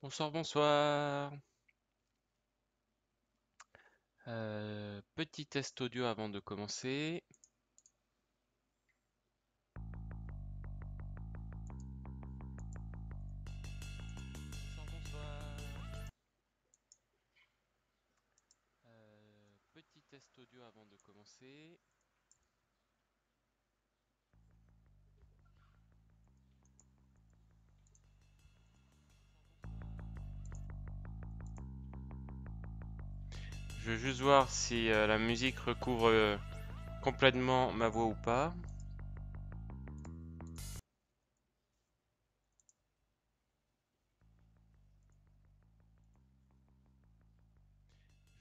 Bonsoir, bonsoir. Petit test audio avant de commencer. Bonsoir, bonsoir. Petit test audio avant de commencer. Je veux juste voir si la musique recouvre complètement ma voix ou pas.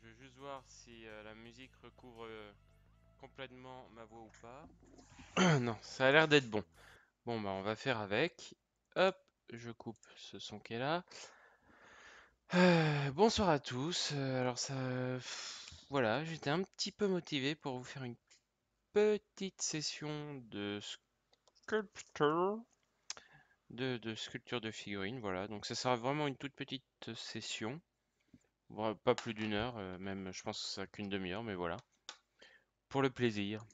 Je veux juste voir si la musique recouvre complètement ma voix ou pas. Non, ça a l'air d'être bon. Bon, bah on va faire avec. Hop, je coupe ce son qui est là. Bonsoir à tous. Alors ça, voilà, j'étais un petit peu motivé pour vous faire une petite session de sculpture, de sculpture de figurines. Voilà, donc ça sera vraiment une toute petite session, pas plus d'une heure, même je pense que ça sera qu'une demi-heure, mais voilà, pour le plaisir.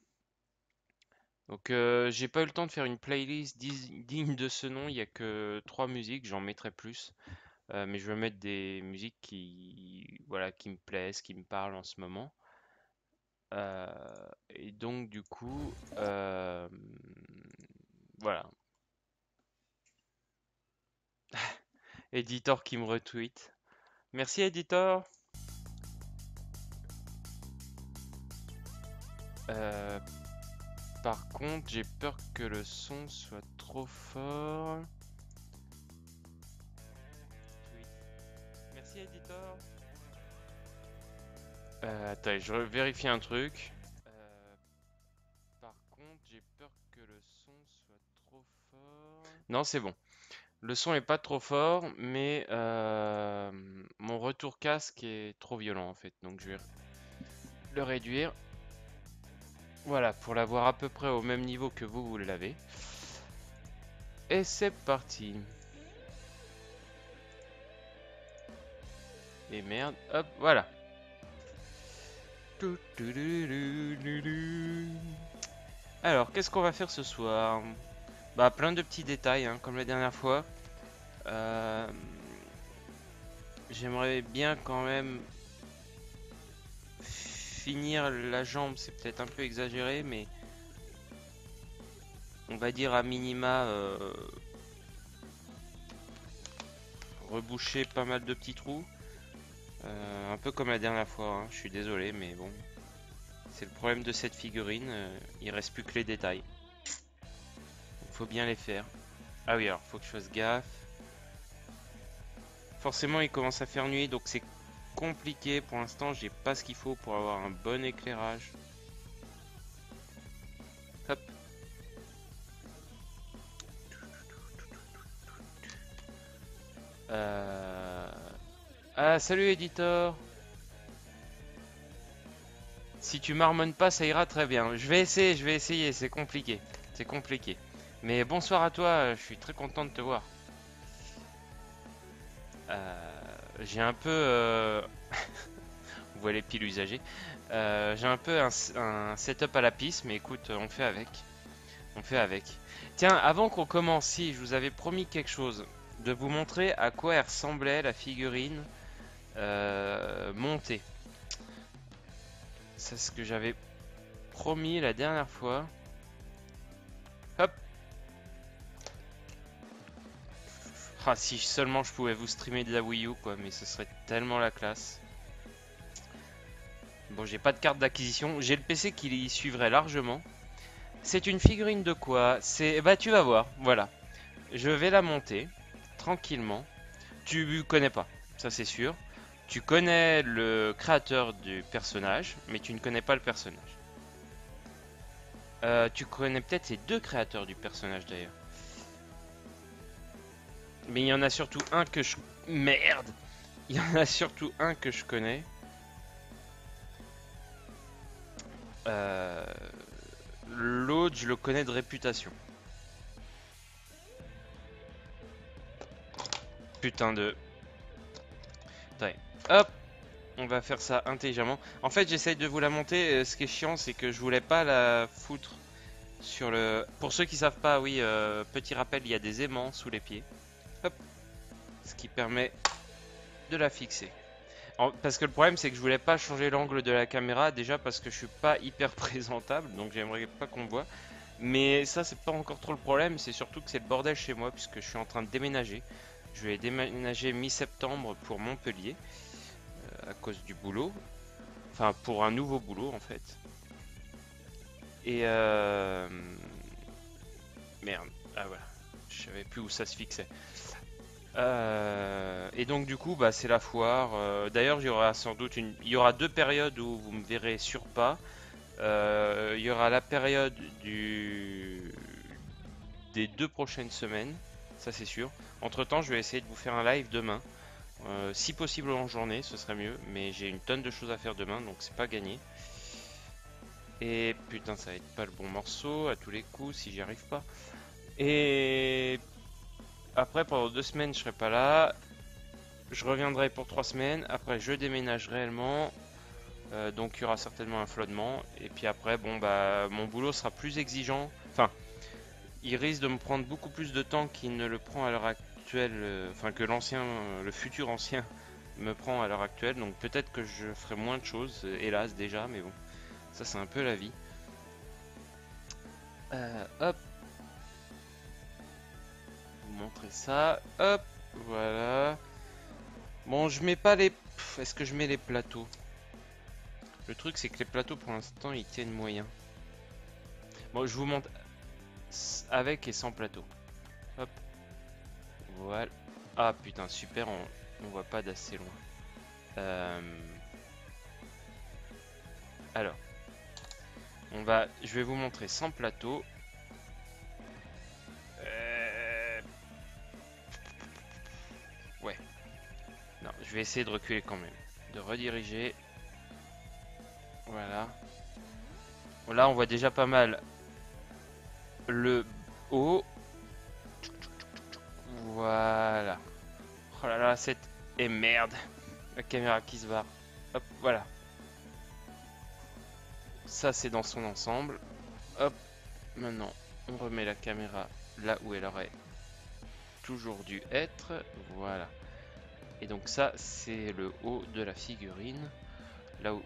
Donc j'ai pas eu le temps de faire une playlist digne de ce nom. Il y a que trois musiques, j'en mettrai plus. Mais je vais mettre des musiques qui, voilà, qui me plaisent, qui me parlent en ce moment. Et donc du coup, voilà. Editor qui me retweet. Merci Editor. Euh, Par contre, j'ai peur que le son soit trop fort. Tweet. Merci Editor. Attends, je vérifie un truc. Euh, Par contre, j'ai peur que le son soit trop fort. Non, c'est bon. Le son est pas trop fort, mais mon retour casque est trop violent en fait. Donc je vais le réduire. Voilà, pour l'avoir à peu près au même niveau que vous l'avez. Et c'est parti. Et merde, hop, voilà. Alors, qu'est-ce qu'on va faire ce soir? Bah, plein de petits détails, hein, comme la dernière fois. Euh, J'aimerais bien quand même finir la jambe, c'est peut-être un peu exagéré, mais on va dire à minima reboucher pas mal de petits trous. Un peu comme la dernière fois, hein, je suis désolé, mais bon, c'est le problème de cette figurine, il reste plus que les détails. Il faut bien les faire. Ah oui, alors faut que je fasse gaffe. Forcément, il commence à faire nuit, donc c'est compliqué. Pour l'instant, j'ai pas ce qu'il faut pour avoir un bon éclairage. Hop. Euh... Ah, salut Editor. Si tu marmonnes pas, ça ira très bien. Je vais essayer, c'est compliqué. C'est compliqué. Mais bonsoir à toi, je suis très content de te voir. J'ai un peu... Vous voyez les piles usagées. J'ai un peu un setup à la piste, mais écoute, on fait avec. On fait avec. Tiens, avant qu'on commence, si je vous avais promis quelque chose, de vous montrer à quoi elle ressemblait la figurine montée. C'est ce que j'avais promis la dernière fois. Hop. Ah, si seulement je pouvais vous streamer de la Wii U, quoi, mais ce serait tellement la classe. Bon, j'ai pas de carte d'acquisition. J'ai le PC qui y suivrait largement. C'est une figurine de quoi? C'est... Bah, tu vas voir. Voilà. Je vais la monter tranquillement. Tu connais pas, ça c'est sûr. Tu connais le créateur du personnage, mais tu ne connais pas le personnage. Tu connais peut-être les deux créateurs du personnage d'ailleurs. Mais il y en a surtout un que je... Merde! Il y en a surtout un que je connais. Euh, L'autre, je le connais de réputation. Putain de... Attendez. Hop, on va faire ça intelligemment. En fait, j'essaye de vous la monter. Ce qui est chiant, c'est que je voulais pas la foutre sur le... Pour ceux qui savent pas, oui, petit rappel, il y a des aimants sous les pieds. Hop, ce qui permet de la fixer. Parce que le problème, c'est que je voulais pas changer l'angle de la caméra, déjà parce que je suis pas hyper présentable, donc j'aimerais pas qu'on me voit. Mais ça, c'est pas encore trop le problème, c'est surtout que c'est le bordel chez moi, puisque je suis en train de déménager. Je vais déménager mi-septembre pour Montpellier, à cause du boulot. Enfin, pour un nouveau boulot, en fait. Et merde, ah voilà, je savais plus où ça se fixait. Et donc du coup, bah, c'est la foire. D'ailleurs, il y aura sans doute il y aura deux périodes où vous me verrez sur pas. Il y aura la période des 2 prochaines semaines, ça c'est sûr. Entre-temps, je vais essayer de vous faire un live demain. Si possible en journée, ce serait mieux. Mais j'ai une tonne de choses à faire demain, donc c'est pas gagné. Et putain, ça va être pas le bon morceau à tous les coups si j'y arrive pas. Et après, pendant 2 semaines, je serai pas là. Je reviendrai pour 3 semaines. Après, je déménage réellement. Donc, il y aura certainement un flottement. Et puis après, bon, bah, mon boulot sera plus exigeant. Enfin, il risque de me prendre beaucoup plus de temps qu'il ne le prend à l'heure actuelle. Enfin, que l'ancien, le futur ancien me prend à l'heure actuelle. Donc, peut-être que je ferai moins de choses, hélas, déjà. Mais bon, ça, c'est un peu la vie. Hop, vous montrer ça. Hop, voilà. Bon, je mets pas les... Est-ce que je mets les plateaux? Le truc, c'est que les plateaux, pour l'instant, ils tiennent moyen. Bon, je vous montre avec et sans plateau. Hop, voilà. Ah, putain, super, on voit pas d'assez loin. Euh, Alors, je vais vous montrer sans plateau. Euh, Ouais, non, je vais essayer de reculer quand même. De rediriger. Voilà. Là, on voit déjà pas mal le haut. Voilà. Oh là là, cette... Et merde. La caméra qui se barre. Hop, voilà. Ça, c'est dans son ensemble. Hop, maintenant, on remet la caméra là où elle aurait toujours dû être. Voilà. Et donc ça, c'est le haut de la figurine. Là où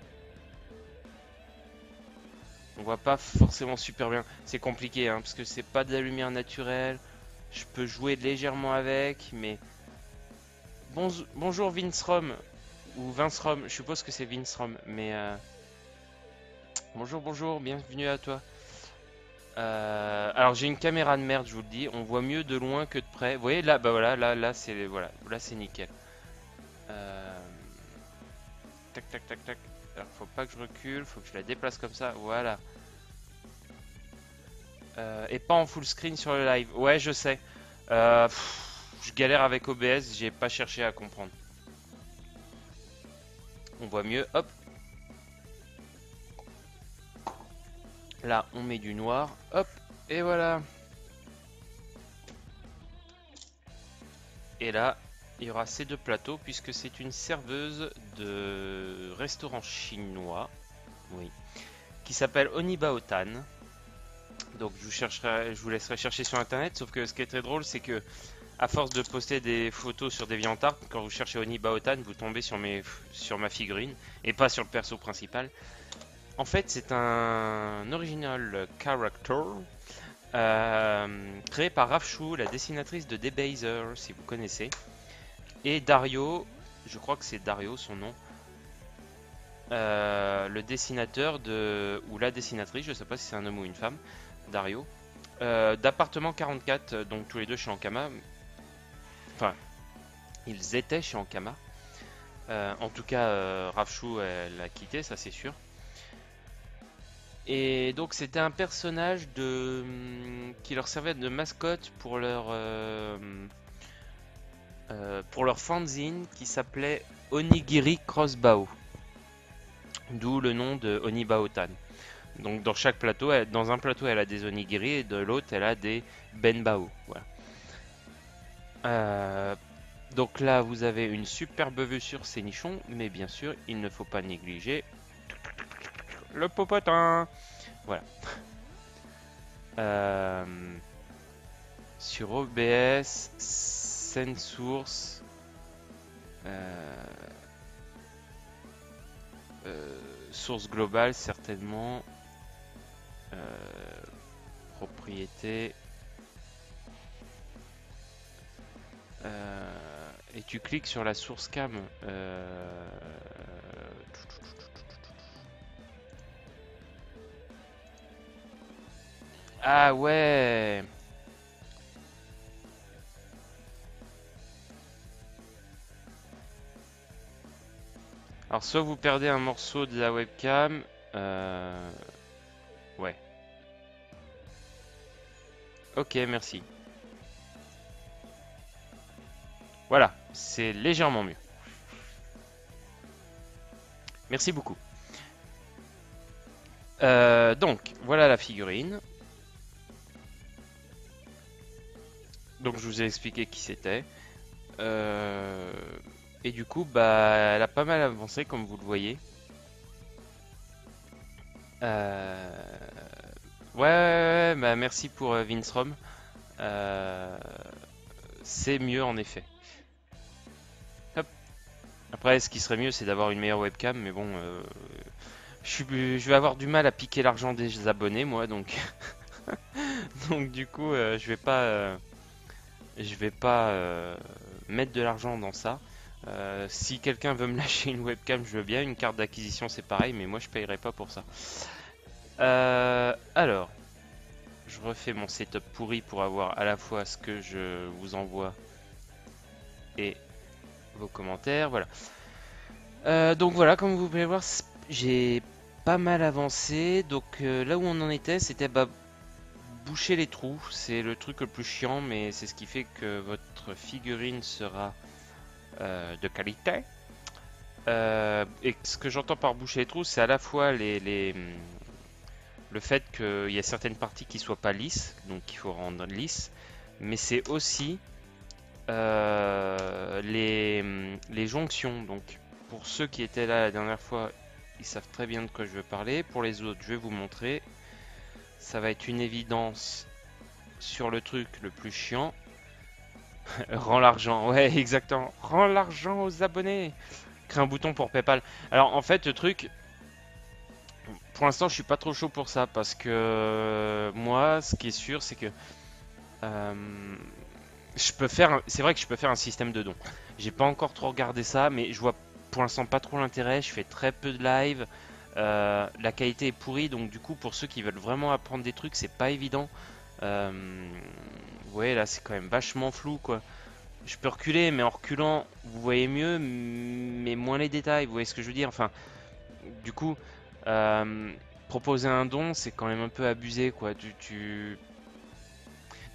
on voit pas forcément super bien. C'est compliqué, hein, parce que c'est pas de la lumière naturelle. Je peux jouer légèrement avec, mais... Bonjour Vince Rom, ou Vince Rom, je suppose que c'est Vince Rom, mais... Bonjour, bonjour, bienvenue à toi. Alors j'ai une caméra de merde, je vous le dis. On voit mieux de loin que de près. Vous voyez là, bah voilà, là c'est voilà, là c'est nickel. Euh, Tac, tac, tac, tac. Alors faut pas que je recule, faut que je la déplace comme ça. Voilà. Et pas en full screen sur le live. Ouais, je sais. Je galère avec OBS, j'ai pas cherché à comprendre. On voit mieux. Hop. Là, on met du noir. Hop. Et voilà. Et là, il y aura ces deux plateaux puisque c'est une serveuse de restaurant chinois, oui, qui s'appelle Onibaotan. Donc je vous laisserai chercher sur internet. Sauf que ce qui est très drôle, c'est que à force de poster des photos sur DeviantArt, quand vous cherchez Onibaotan, vous tombez sur ma figurine et pas sur le perso principal. En fait, c'est un original character créé par Rafchou, la dessinatrice de Debaser, si vous connaissez. Et Dario, je crois que c'est Dario son nom, le dessinateur ou la dessinatrice, je sais pas si c'est un homme ou une femme, Dario, d'Appartement 44, donc tous les deux chez Ankama. Enfin, ils étaient chez Ankama. En tout cas, Rafchou l'a quitté, ça c'est sûr. Et donc c'était un personnage qui leur servait de mascotte pour leur fanzine qui s'appelait Onigiri Crossbow. D'où le nom de Onibaotan. Donc dans chaque plateau, dans un plateau elle a des onigiri et de l'autre elle a des benbao. Voilà. Donc là, vous avez une superbe vue sur ces nichons, mais bien sûr, il ne faut pas négliger le popotin. Voilà. Sur OBS, scène source, source globale certainement, propriété, et tu cliques sur la source cam. Ah ouais. Alors soit vous perdez un morceau de la webcam, ouais. Ok, merci. Voilà, c'est légèrement mieux. Merci beaucoup. Donc, voilà la figurine. Donc, je vous ai expliqué qui c'était. Et du coup, bah, elle a pas mal avancé, comme vous le voyez. Euh, Ouais, ouais, ouais, bah, merci pour Vince Rom. Euh, C'est mieux en effet. Hop. Après, ce qui serait mieux, c'est d'avoir une meilleure webcam, mais bon, je vais avoir du mal à piquer l'argent des abonnés, moi, donc, donc du coup, je vais pas mettre de l'argent dans ça. Si quelqu'un veut me lâcher une webcam, je veux bien. Une carte d'acquisition, c'est pareil, mais moi, je payerai pas pour ça. Alors, je refais mon setup pourri pour avoir à la fois ce que je vous envoie et vos commentaires. Voilà. Donc voilà, comme vous pouvez voir, j'ai pas mal avancé. Donc là où on en était, c'était bah, boucher les trous. C'est le truc le plus chiant, mais c'est ce qui fait que votre figurine sera de qualité. Et ce que j'entends par boucher les trous, c'est à la fois le fait qu'il y a certaines parties qui soient pas lisses, donc il faut rendre lisses, mais c'est aussi les jonctions. Donc pour ceux qui étaient là la dernière fois, ils savent très bien de quoi je veux parler. Pour les autres, je vais vous montrer. Ça va être une évidence sur le truc le plus chiant. Rends l'argent, ouais, exactement. Rends l'argent aux abonnés. Crée un bouton pour PayPal. Alors en fait, le truc, pour l'instant, je suis pas trop chaud pour ça parce que moi, ce qui est sûr, c'est que euh, je peux faire. C'est vrai que je peux faire un système de dons. J'ai pas encore trop regardé ça, mais je vois pour l'instant pas trop l'intérêt. Je fais très peu de live. La qualité est pourrie, donc du coup, pour ceux qui veulent vraiment apprendre des trucs, c'est pas évident. Euh, ouais, là, c'est quand même vachement flou, quoi. Je peux reculer, mais en reculant, vous voyez mieux, mais moins les détails. Vous voyez ce que je veux dire? Enfin, du coup, euh, proposer un don, c'est quand même un peu abusé, quoi.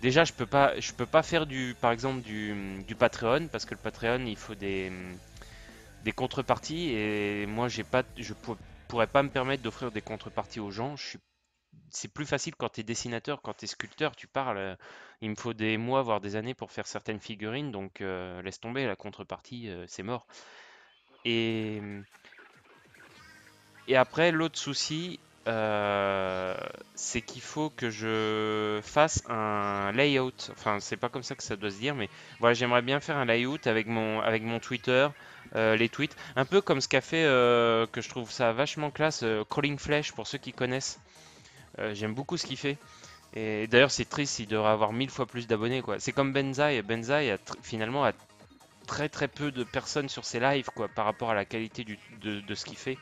Déjà, je peux pas faire par exemple, du Patreon, parce que le Patreon, il faut des contreparties, et moi, pourrais pas me permettre d'offrir des contreparties aux gens. C'est plus facile quand tu es dessinateur, quand tu es sculpteur, tu parles. Il me faut des mois, voire des années pour faire certaines figurines, donc laisse tomber, la contrepartie, c'est mort. Et, et après, l'autre souci, c'est qu'il faut que je fasse un layout. Enfin, c'est pas comme ça que ça doit se dire, mais voilà, j'aimerais bien faire un layout avec mon Twitter, les tweets. Un peu comme ce qu'a fait, que je trouve ça vachement classe, Crawling Flash, pour ceux qui connaissent. J'aime beaucoup ce qu'il fait. Et d'ailleurs, c'est triste, il devrait avoir 1000 fois plus d'abonnés, quoi. C'est comme Benzaï. Benzaï finalement a très très peu de personnes sur ses lives, quoi, par rapport à la qualité de ce qu'il fait.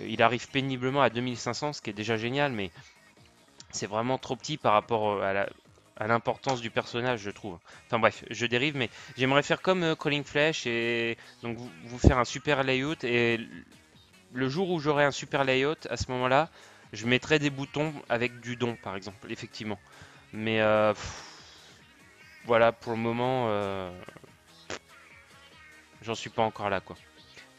Il arrive péniblement à 2500, ce qui est déjà génial, mais c'est vraiment trop petit par rapport à l'importance du personnage, je trouve. Enfin bref, je dérive, mais j'aimerais faire comme Calling Flash et donc vous faire un super layout. Et le jour où j'aurai un super layout, à ce moment-là, je mettrai des boutons avec du don, par exemple, effectivement. Mais voilà, pour le moment, j'en suis pas encore là, quoi.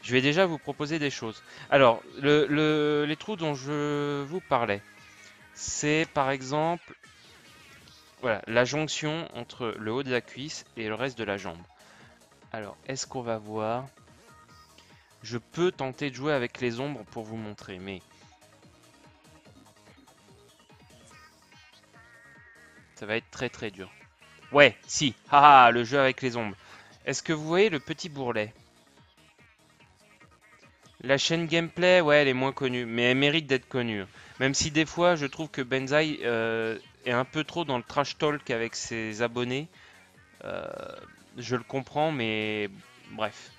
Je vais déjà vous proposer des choses. Alors, les trous dont je vous parlais, c'est par exemple, voilà, la jonction entre le haut de la cuisse et le reste de la jambe. Alors, est-ce qu'on va voir? Je peux tenter de jouer avec les ombres pour vous montrer, mais ça va être très très dur. Ouais, si. Haha, le jeu avec les ombres. Est-ce que vous voyez le petit bourrelet? La chaîne gameplay, ouais, elle est moins connue, mais elle mérite d'être connue. Même si des fois, je trouve que Benzaï est un peu trop dans le trash talk avec ses abonnés. Euh, je le comprends, mais bref.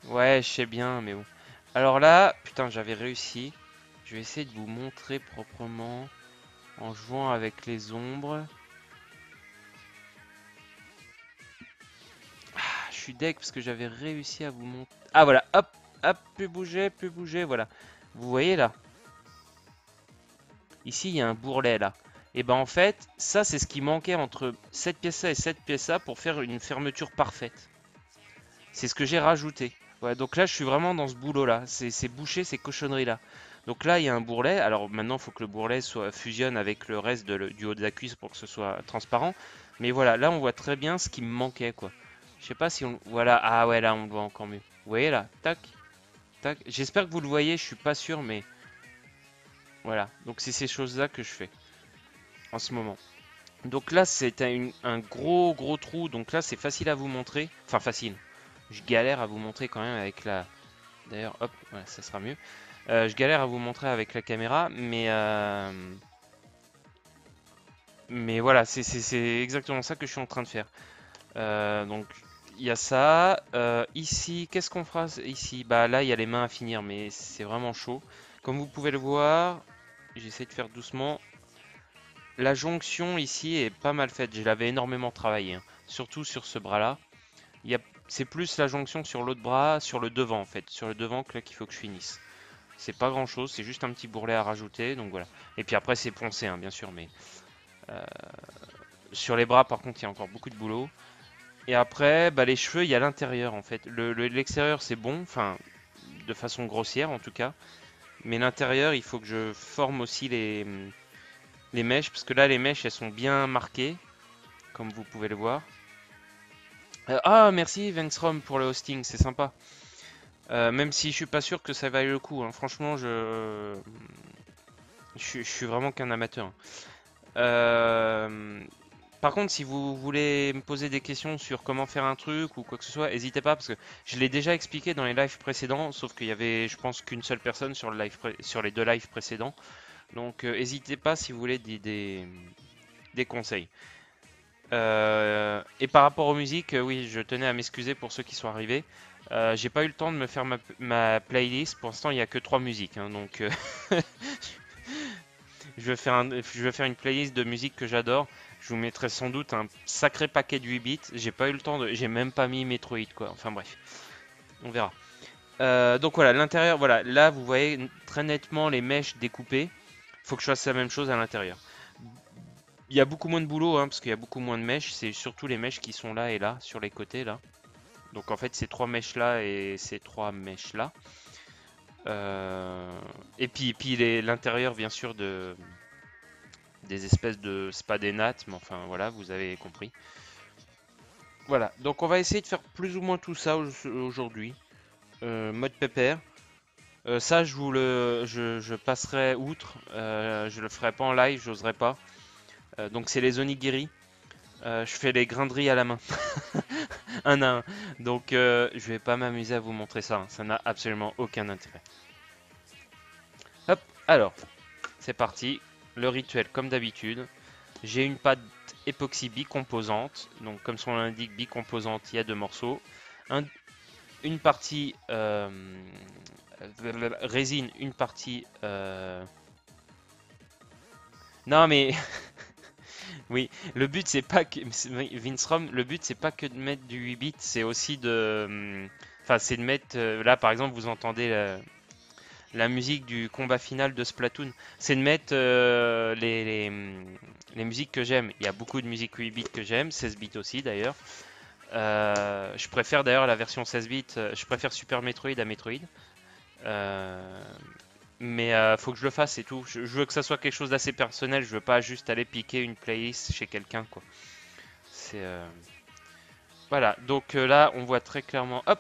Ouais, je sais bien, mais bon. Alors là, putain, j'avais réussi. Je vais essayer de vous montrer proprement en jouant avec les ombres. Ah, je suis deg parce que j'avais réussi à vous montrer. Ah voilà, hop, hop, plus bouger, voilà. Vous voyez là? Ici, il y a un bourrelet là. Et ben en fait, ça c'est ce qui manquait entre cette pièce-là et cette pièce-là pour faire une fermeture parfaite. C'est ce que j'ai rajouté. Ouais, donc là, je suis vraiment dans ce boulot-là. C'est boucher ces cochonneries-là. Donc là, il y a un bourrelet. Alors maintenant, il faut que le bourrelet fusionne avec le reste du haut de la cuisse pour que ce soit transparent. Mais voilà, là, on voit très bien ce qui me manquait, quoi. Je sais pas si on... Voilà, ah ouais, là, on le voit encore mieux. Vous voyez, là, tac, tac. J'espère que vous le voyez, je suis pas sûr, mais... Voilà, donc c'est ces choses-là que je fais en ce moment. Donc là, c'est un gros, gros trou. Donc là, c'est facile à vous montrer. Enfin, facile. Je galère à vous montrer quand même avec la... D'ailleurs, hop, voilà, ça sera mieux. Je galère à vous montrer avec la caméra, mais voilà, c'est exactement ça que je suis en train de faire. Donc, il y a ça. Ici, qu'est-ce qu'on fera ici? Bah là, il y a les mains à finir, mais c'est vraiment chaud. Comme vous pouvez le voir, j'essaie de faire doucement. La jonction ici est pas mal faite. Je l'avais énormément travaillé, hein. Surtout sur ce bras-là. Il y a... C'est plus la jonction sur l'autre bras, sur le devant en fait. Sur le devant que là qu'il faut que je finisse. C'est pas grand chose, c'est juste un petit bourrelet à rajouter, donc voilà. Et puis après c'est poncé, hein, bien sûr, mais sur les bras par contre il y a encore beaucoup de boulot. Et après, bah, les cheveux, il y a l'intérieur en fait. L'extérieur c'est bon, enfin de façon grossière en tout cas. Mais l'intérieur, il faut que je forme aussi les mèches, parce que là les mèches elles sont bien marquées, comme vous pouvez le voir. Ah merci Vensrom pour le hosting, c'est sympa. Même si je suis pas sûr que ça vaille le coup, hein. Franchement je suis vraiment qu'un amateur. Euh, Par contre, si vous voulez me poser des questions sur comment faire un truc ou quoi que ce soit, n'hésitez pas parce que je l'ai déjà expliqué dans les lives précédents, sauf qu'il y avait, je pense, qu'une seule personne sur sur les deux lives précédents. Donc, n'hésitez pas si vous voulez des conseils. Et par rapport aux musiques, oui, je tenais à m'excuser pour ceux qui sont arrivés. J'ai pas eu le temps de me faire ma playlist. Pour l'instant, il n'y a que trois musiques, hein, donc je vais faire une playlist de musique que j'adore. Je vous mettrai sans doute un sacré paquet de 8 bits. J'ai pas eu le temps de. J'ai même pas mis Metroid, quoi. Enfin bref, on verra. Donc voilà, l'intérieur, voilà. Là, vous voyez très nettement les mèches découpées. Faut que je fasse la même chose à l'intérieur. Il y a beaucoup moins de boulot, hein, parce qu'il y a beaucoup moins de mèches. C'est surtout les mèches qui sont là et là, sur les côtés, là. Donc en fait, ces trois mèches là et ces trois mèches là. Et puis l'intérieur, bien sûr, des espèces de... C'est pas des nattes, mais enfin voilà, vous avez compris. Voilà, donc on va essayer de faire plus ou moins tout ça aujourd'hui. Mode pépère. Ça, je passerai outre. Je le ferai pas en live, j'oserais pas. Donc c'est les onigiri. Je fais les grainderies à la main, un à un. Donc je vais pas m'amuser à vous montrer ça, hein. Ça n'a absolument aucun intérêt. Hop, alors, c'est parti. Le rituel comme d'habitude. J'ai une pâte époxy bicomposante. Donc comme son nom l'indique, bicomposante, il y a deux morceaux. Un, une partie résine, une partie... Non mais oui, le but c'est pas que... Vince Rom, le but c'est pas que de mettre du 8 bits, c'est aussi de... Enfin c'est de mettre... Là par exemple vous entendez la musique du combat final de Splatoon. C'est de mettre les musiques que j'aime. Il y a beaucoup de musiques 8 bits que j'aime, 16 bits aussi d'ailleurs. Je préfère d'ailleurs la version 16 bits, je préfère Super Metroid à Metroid. Euh, Mais faut que je le fasse, c'est tout. Je veux que ça soit quelque chose d'assez personnel. Je veux pas juste aller piquer une playlist chez quelqu'un, quoi. C'est voilà. Donc là, on voit très clairement. Hop,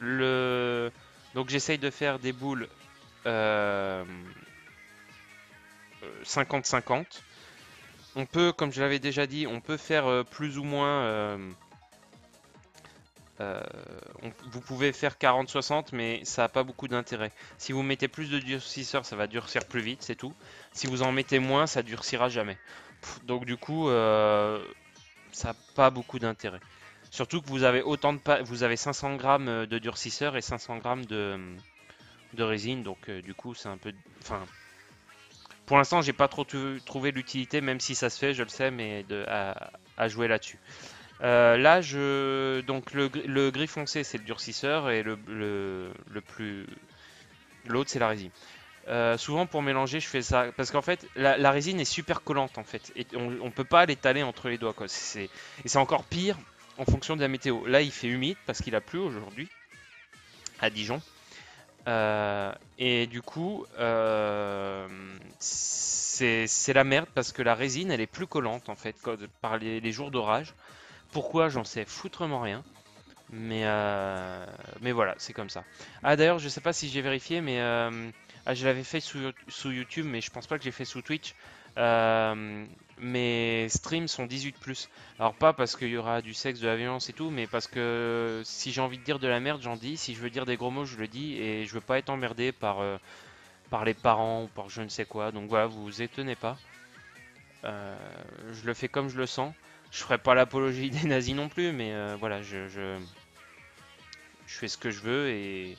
le. Donc j'essaye de faire des boules euh, 50-50. On peut, comme je l'avais déjà dit, on peut faire plus ou moins. Euh, vous pouvez faire 40-60, mais ça n'a pas beaucoup d'intérêt. Si vous mettez plus de durcisseur, ça va durcir plus vite, c'est tout. Si vous en mettez moins, ça durcira jamais. Donc du coup, ça n'a pas beaucoup d'intérêt. Surtout que vous avez vous avez 500 grammes de durcisseur et 500 grammes de résine, donc du coup, c'est un peu. Enfin, pour l'instant, j'ai pas trop trouvé l'utilité, même si ça se fait, je le sais, mais à jouer là-dessus. Là, donc le gris foncé, c'est le durcisseur et le plus l'autre, c'est la résine. Souvent pour mélanger, je fais ça parce qu'en fait, la résine est super collante en fait, et on peut pas l'étaler entre les doigts quoi. Et c'est encore pire en fonction de la météo. Là, il fait humide parce qu'il a plu aujourd'hui à Dijon. Et du coup, c'est la merde parce que la résine, elle est plus collante en fait par les jours d'orage. Pourquoi, j'en sais foutrement rien. Mais voilà, c'est comme ça. Ah d'ailleurs, je sais pas si j'ai vérifié, mais je l'avais fait sous YouTube, mais je pense pas que j'ai fait sous Twitch. Mes streams sont 18+. Alors pas parce qu'il y aura du sexe, de la violence et tout, mais parce que si j'ai envie de dire de la merde, j'en dis. Si je veux dire des gros mots, je le dis. Et je veux pas être emmerdé par les parents ou par je ne sais quoi. Donc voilà, vous vous étonnez pas. Euh, je le fais comme je le sens. Je ferai pas l'apologie des nazis non plus, mais voilà, je fais ce que je veux et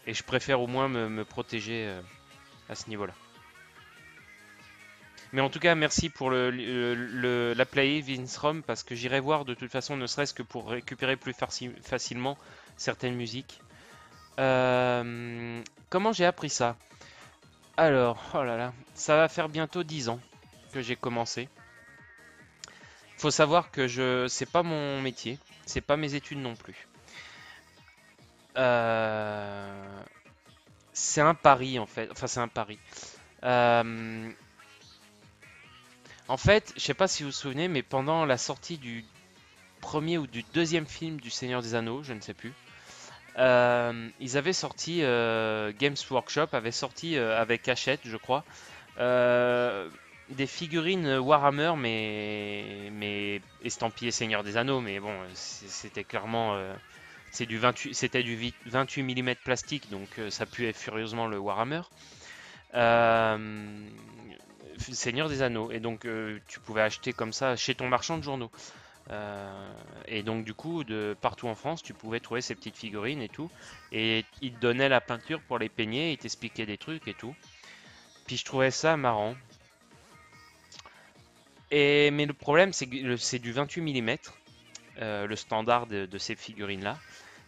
je préfère au moins me protéger à ce niveau-là. Mais en tout cas, merci pour la play Vince Rom parce que j'irai voir de toute façon, ne serait-ce que pour récupérer plus facilement certaines musiques. Comment j'ai appris ça? Alors, oh là là, ça va faire bientôt 10 ans que j'ai commencé. Faut savoir que c'est pas mon métier, c'est pas mes études non plus. Euh, c'est un pari en fait, enfin c'est un pari. Euh, En fait, je sais pas si vous vous souvenez, mais pendant la sortie du premier ou du deuxième film du Seigneur des Anneaux, je ne sais plus, ils avaient sorti, Games Workshop avait sorti avec Hachette, je crois, euh, des figurines Warhammer, mais estampillées Seigneur des Anneaux, mais bon, c'était clairement, c'était du 28 mm plastique, donc ça puait furieusement le Warhammer. Euh, Seigneur des Anneaux. Et donc, tu pouvais acheter comme ça chez ton marchand de journaux. Et donc, du coup, de partout en France, tu pouvais trouver ces petites figurines et tout. Et il te donnait la peinture pour les peigner, il t'expliquait des trucs et tout. Puis je trouvais ça marrant. Mais le problème, c'est que c'est du 28 mm, le standard de ces figurines-là.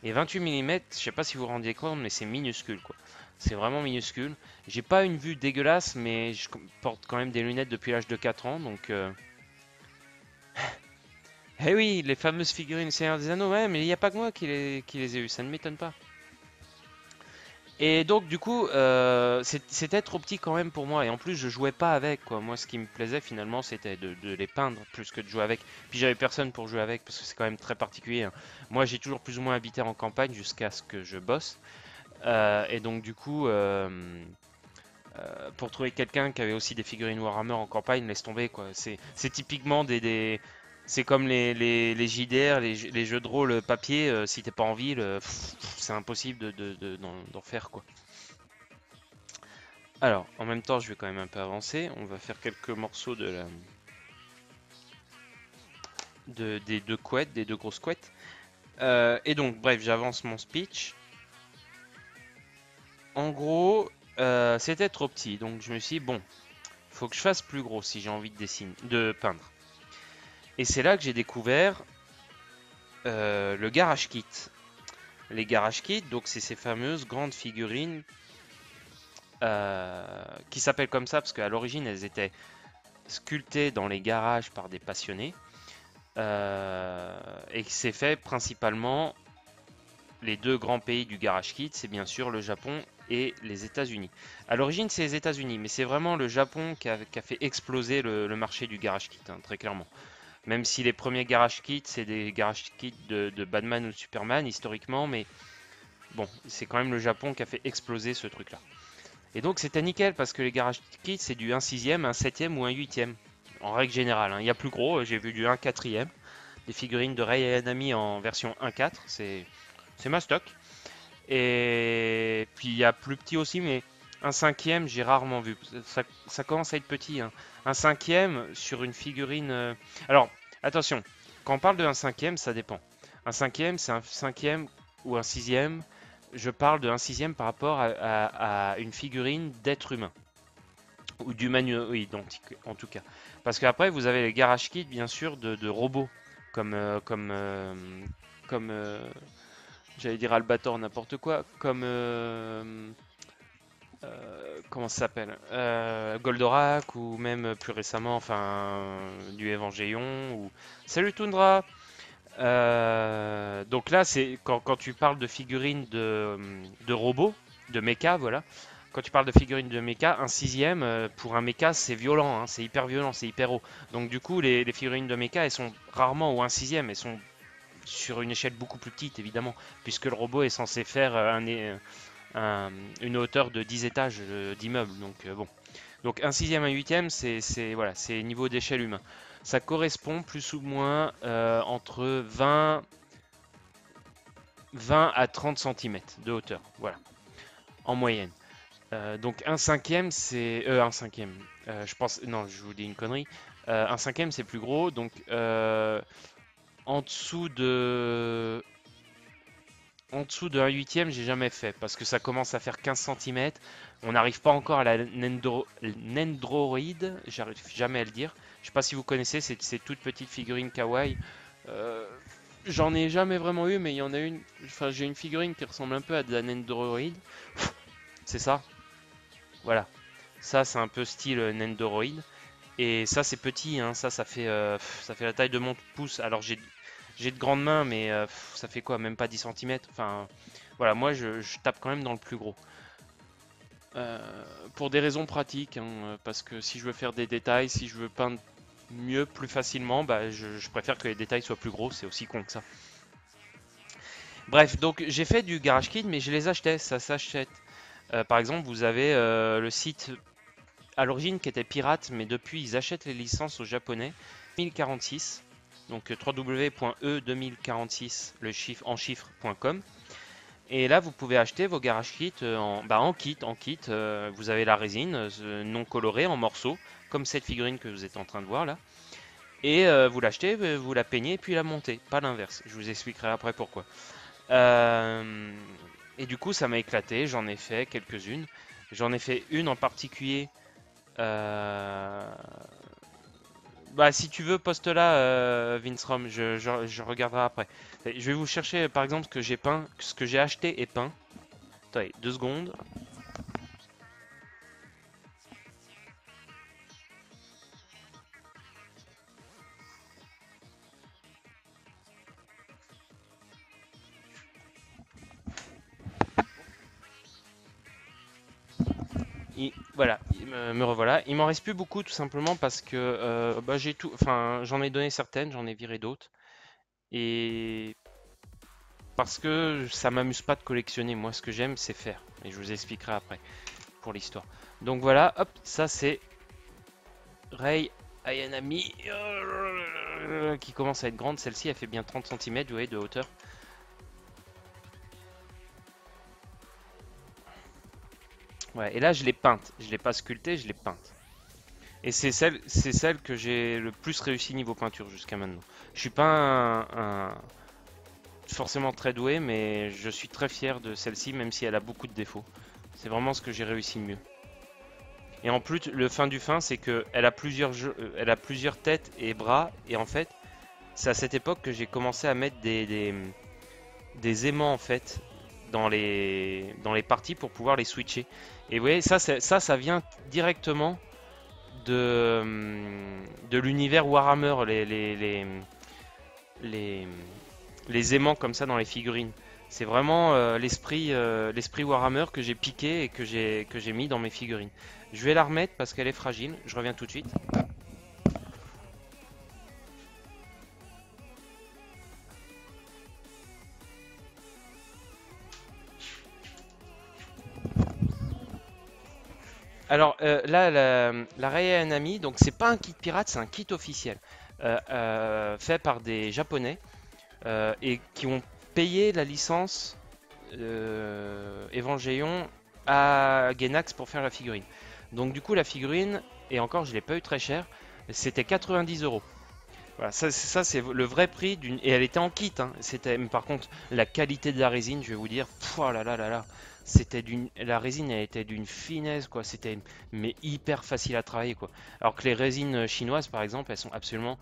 Et 28 mm, je sais pas si vous vous rendiez compte, mais c'est minuscule, quoi. C'est vraiment minuscule. J'ai pas une vue dégueulasse, mais je porte quand même des lunettes depuis l'âge de 4 ans, donc... Eh oui, les fameuses figurines Seigneur des Anneaux, ouais, mais il n'y a pas que moi qui les ai eues, ça ne m'étonne pas. Et donc, du coup, c'était trop petit quand même pour moi. Et en plus, je jouais pas avec, quoi. Moi, ce qui me plaisait finalement, c'était de les peindre plus que de jouer avec. Puis j'avais personne pour jouer avec, parce que c'est quand même très particulier, hein. Moi, j'ai toujours plus ou moins habité en campagne jusqu'à ce que je bosse. Et donc, du coup, pour trouver quelqu'un qui avait aussi des figurines Warhammer en campagne, laisse tomber, quoi. C'est typiquement c'est comme les JDR, les jeux de rôle papier, si t'es pas en ville, c'est impossible d'en faire, quoi. Alors, en même temps, je vais quand même un peu avancer. On va faire quelques morceaux des deux couettes, des deux grosses couettes. Et donc, bref, j'avance mon speech. En gros, c'était trop petit, donc je me suis dit, bon, faut que je fasse plus gros si j'ai envie de peindre. Et c'est là que j'ai découvert le Garage Kit. Les Garage Kit, donc c'est ces fameuses grandes figurines qui s'appellent comme ça parce qu'à l'origine elles étaient sculptées dans les garages par des passionnés et qui s'est fait principalement les deux grands pays du garage kit, c'est bien sûr le Japon et les États-Unis. À l'origine, c'est les États-Unis, mais c'est vraiment le Japon qui a fait exploser le marché du garage kit, hein, très clairement. Même si les premiers garage kits, c'est des garage kits de Batman ou de Superman, historiquement, mais bon, c'est quand même le Japon qui a fait exploser ce truc-là. Et donc c'était nickel parce que les garage kits, c'est du 1/6, un 7e ou un 8e. En règle générale, hein. Il y a plus gros, j'ai vu du 1/4e. Des figurines de Rei Ayanami en version 1/4, c'est ma stock. Et puis il y a plus petit aussi, mais un 5e, j'ai rarement vu. Ça commence à être petit, hein. Un 5e sur une figurine. Alors, attention, quand on parle de un 5e, ça dépend. Un 5e, c'est un 5e ou un 6e. Je parle de un 6e par rapport à une figurine d'être humain. Ou d'humanoïde, en tout cas. Parce qu'après, vous avez les garage kits, bien sûr, de robots. Comme, j'allais dire Albator, n'importe quoi. Comme, comment ça s'appelle, Goldorak, ou même plus récemment, enfin, du Evangélion. Ou... Salut Tundra! Donc là, c'est quand tu parles de figurines de robots, de mecha, voilà. Quand tu parles de figurines de mecha, un 6e pour un mecha, c'est violent, hein, c'est hyper violent, c'est hyper haut. Donc du coup, les figurines de mecha, elles sont rarement au 1/6e, elles sont sur une échelle beaucoup plus petite, évidemment, puisque le robot est censé faire une hauteur de 10 étages d'immeuble. Donc bon. Donc un 6e, un 8e, voilà, c'est niveau d'échelle humain. Ça correspond plus ou moins entre 20 à 30 cm de hauteur, voilà, en moyenne. Donc un 5e, c'est... un 5e, je pense... Non, je vous dis une connerie. Un 5e, c'est plus gros, donc en dessous de... En dessous de 1 8e, j'ai jamais fait parce que ça commence à faire 15 cm. On n'arrive pas encore à la Nendoroid, j'arrive jamais à le dire. Je sais pas si vous connaissez, c'est ces toutes petites figurines kawaii. Euh, J'en ai jamais vraiment eu, mais il y en a une. Enfin, j'ai une figurine qui ressemble un peu à de la Nendoroid. C'est ça, voilà. Ça, c'est un peu style Nendoroid. Et ça, c'est petit, hein. Ça fait la taille de mon pouce. Alors, j'ai de grandes mains, mais ça fait quoi? Même pas 10 cm. Enfin, voilà, moi, je tape quand même dans le plus gros. Pour des raisons pratiques, hein, parce que si je veux faire des détails, si je veux peindre mieux, plus facilement, bah, je préfère que les détails soient plus gros. C'est aussi con que ça. Bref, donc j'ai fait du Garage Kid, mais je les achetais, ça s'achète. Par exemple, vous avez le site à l'origine qui était pirate, mais depuis ils achètent les licences aux japonais. 2046, donc www.e2046 le chiffre en chiffres.com. Et là, vous pouvez acheter vos garage kits en kit. Vous avez la résine non colorée en morceaux, comme cette figurine que vous êtes en train de voir là. Et vous l'achetez, vous la peignez, puis la montez. Pas l'inverse. Je vous expliquerai après pourquoi. Et du coup, ça m'a éclaté. J'en ai fait quelques-unes. J'en ai fait une en particulier. Bah, si tu veux, poste là, Vince Rom, je regarderai après. Je vais vous chercher, par exemple, ce que j'ai peint, ce que j'ai acheté et peint. Attendez, 2 secondes. Voilà, me revoilà. Il m'en reste plus beaucoup, tout simplement parce que bah, j'ai tout. Enfin, j'en ai donné certaines, j'en ai viré d'autres. Et parce que ça m'amuse pas de collectionner. Moi, ce que j'aime, c'est faire. Et je vous expliquerai après pour l'histoire. Donc voilà, hop, ça c'est Rei Ayanami qui commence à être grande. Celle-ci, elle fait bien 30 cm, vous voyez, de hauteur. Ouais, et là, je l'ai peinte. Je l'ai pas sculptée, je l'ai peinte. Et c'est celle que j'ai le plus réussi niveau peinture jusqu'à maintenant. Je suis pas forcément très doué, mais je suis très fier de celle-ci, même si elle a beaucoup de défauts. C'est vraiment ce que j'ai réussi le mieux. Et en plus, le fin du fin, c'est que elle a plusieurs têtes et bras, et en fait, c'est à cette époque que j'ai commencé à mettre des aimants en fait dans les parties pour pouvoir les switcher. Et vous voyez, ça vient directement de l'univers Warhammer, les aimants comme ça dans les figurines. C'est vraiment l'esprit Warhammer que j'ai piqué et que j'ai mis dans mes figurines. Je vais la remettre parce qu'elle est fragile. Je reviens tout de suite. Alors là, la Raya Anami, donc c'est pas un kit pirate, c'est un kit officiel fait par des Japonais et qui ont payé la licence Evangelion à Gainax pour faire la figurine. Donc du coup la figurine, et encore je l'ai pas eu très cher, c'était 90 euros. Voilà, ça c'est le vrai prix d'une. Et elle était en kit, hein. Mais par contre, la qualité de la résine, je vais vous dire, oh là là là là, la résine, elle était d'une finesse, quoi. C'était mais hyper facile à travailler, quoi. Alors que les résines chinoises, par exemple, elles sont absolument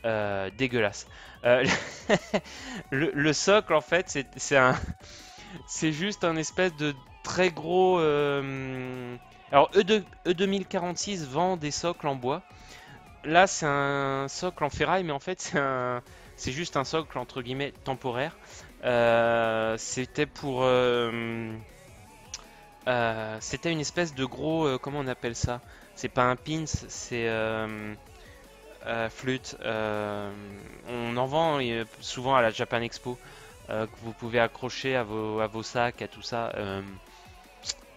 dégueulasses. Euh, le socle, en fait, c'est juste un espèce de très gros. Alors E2046 vend des socles en bois. Là, c'est un socle en ferraille, mais en fait, c'est juste un socle entre guillemets temporaire. C'était une espèce de gros, comment on appelle ça? C'est pas un pins, c'est flûte. On en vend souvent à la Japan Expo, que vous pouvez accrocher à vos sacs, à tout ça.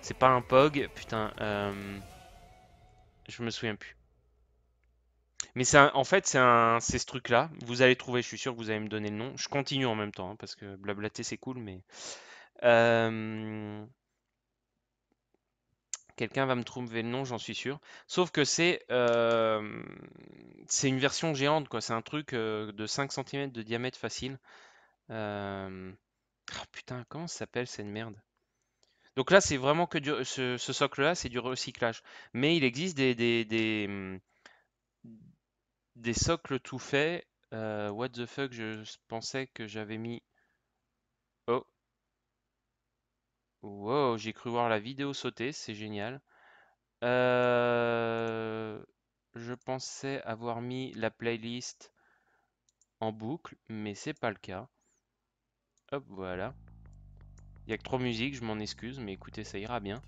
C'est pas un POG, putain. Je me souviens plus. Mais en fait, c'est ce truc-là. Vous allez trouver, je suis sûr que vous allez me donner le nom. Je continue en même temps, hein, parce que blablater c'est cool, mais euh, quelqu'un va me trouver le nom, j'en suis sûr. Sauf que c'est une version géante, quoi. C'est un truc de 5 centimètres de diamètre facile. Euh, ah, putain, comment ça s'appelle cette merde? Donc là, c'est vraiment que ce socle-là, c'est du recyclage. Mais il existe des socles tout faits. What the fuck, je pensais que j'avais mis. Oh, wow, j'ai cru voir la vidéo sauter, c'est génial. Euh, je pensais avoir mis la playlist en boucle, mais c'est pas le cas. Hop, voilà. Il y a que trop musique, je m'en excuse, mais écoutez, ça ira bien.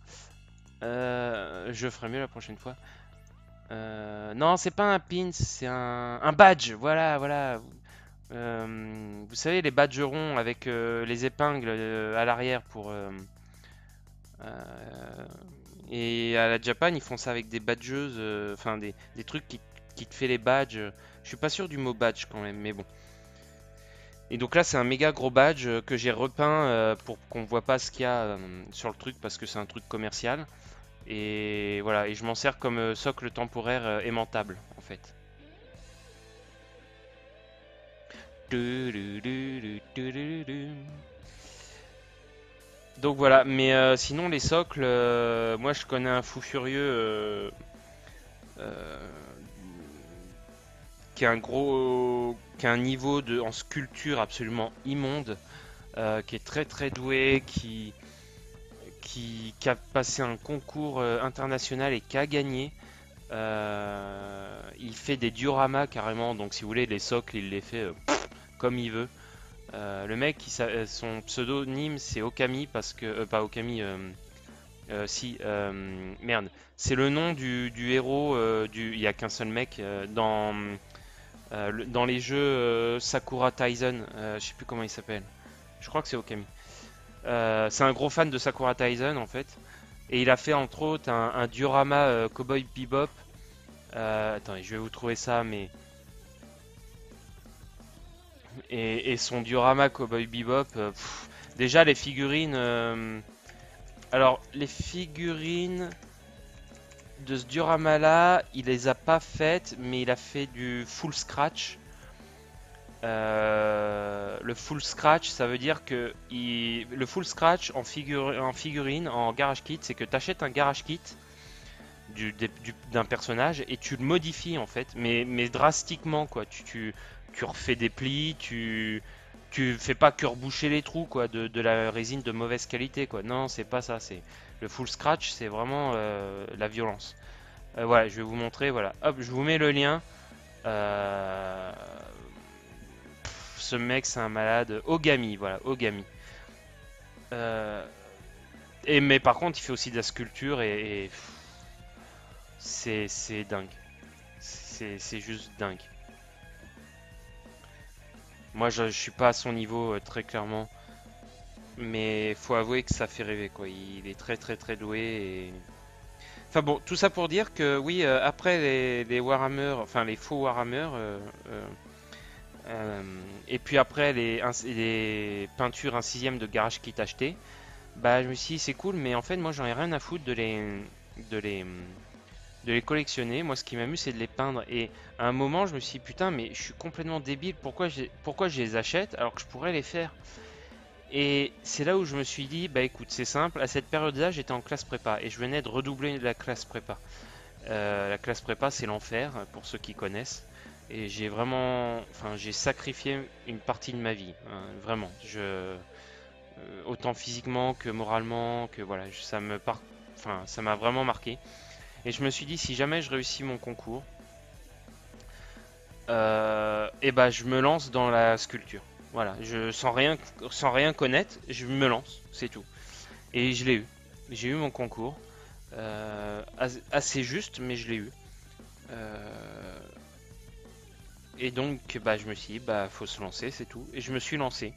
Je ferai mieux la prochaine fois. Non, c'est pas un pin, c'est un badge. Voilà, voilà. Vous savez, les badges ronds avec les épingles à l'arrière pour. Euh, et à la Japan, ils font ça avec des badgeuses, enfin des trucs qui te fait les badges. Je suis pas sûr du mot badge quand même, mais bon. Et donc là, c'est un méga gros badge que j'ai repeint pour qu'on voit pas ce qu'il y a sur le truc parce que c'est un truc commercial. Et voilà, et je m'en sers comme socle temporaire aimantable en fait. Donc voilà, mais sinon les socles, moi je connais un fou furieux euh, qui a un niveau en sculpture absolument immonde, qui est très très doué, qui a passé un concours international et qui a gagné. Il fait des dioramas carrément, donc si vous voulez les socles, il les fait comme il veut. Le mec, son pseudonyme c'est Okami parce que pas Okami, si merde, c'est le nom du héros. Il y a qu'un seul mec dans les jeux Sakura Taisen. Je sais plus comment il s'appelle. Je crois que c'est Okami. C'est un gros fan de Sakura Taisen en fait. Et il a fait entre autres un diorama Cowboy Bebop. Attendez, je vais vous trouver ça, mais. Et son diorama Cowboy Bebop. Déjà, les figurines. Alors, les figurines de ce diorama là, il les a pas faites, mais il a fait du full scratch. Le full scratch, ça veut dire que le full scratch en figurine, en garage kit, c'est que tu achètes un garage kit d'un personnage et tu le modifies en fait, mais drastiquement quoi. Tu refais des plis, tu fais pas que reboucher les trous quoi de la résine de mauvaise qualité quoi. Non, c'est pas ça. C'est le full scratch, c'est vraiment la violence. Voilà, je vais vous montrer. Voilà, hop, je vous mets le lien. Ce mec, c'est un malade. Ogami, voilà, Ogami. Euh, mais par contre, il fait aussi de la sculpture et c'est dingue. C'est juste dingue. Moi, je suis pas à son niveau très clairement, mais faut avouer que ça fait rêver quoi. Il est très très très doué et enfin bon, tout ça pour dire que oui, après les Warhammer, enfin les faux Warhammer, euh, euh, et puis après les peintures 1/6 de Garage Kit achetées, bah je me suis dit c'est cool, mais en fait moi j'en ai rien à foutre de les, de les collectionner. Moi ce qui m'amuse c'est de les peindre. Et à un moment je me suis dit putain mais je suis complètement débile, pourquoi je les achète alors que je pourrais les faire? Et c'est là où je me suis dit bah écoute c'est simple, à cette période-là j'étais en classe prépa et je venais de redoubler la classe prépa. La classe prépa, c'est l'enfer pour ceux qui connaissent. Et j'ai vraiment, enfin, j'ai sacrifié une partie de ma vie, hein, vraiment. Autant physiquement que moralement, que voilà, enfin, ça m'a vraiment marqué. Et je me suis dit, si jamais je réussis mon concours, et ben, je me lance dans la sculpture. Voilà, sans rien connaître, je me lance, c'est tout. Et je l'ai eu. J'ai eu mon concours, assez juste, mais je l'ai eu. Euh, Et donc, bah, je me suis dit, bah, faut se lancer, c'est tout. Et je me suis lancé.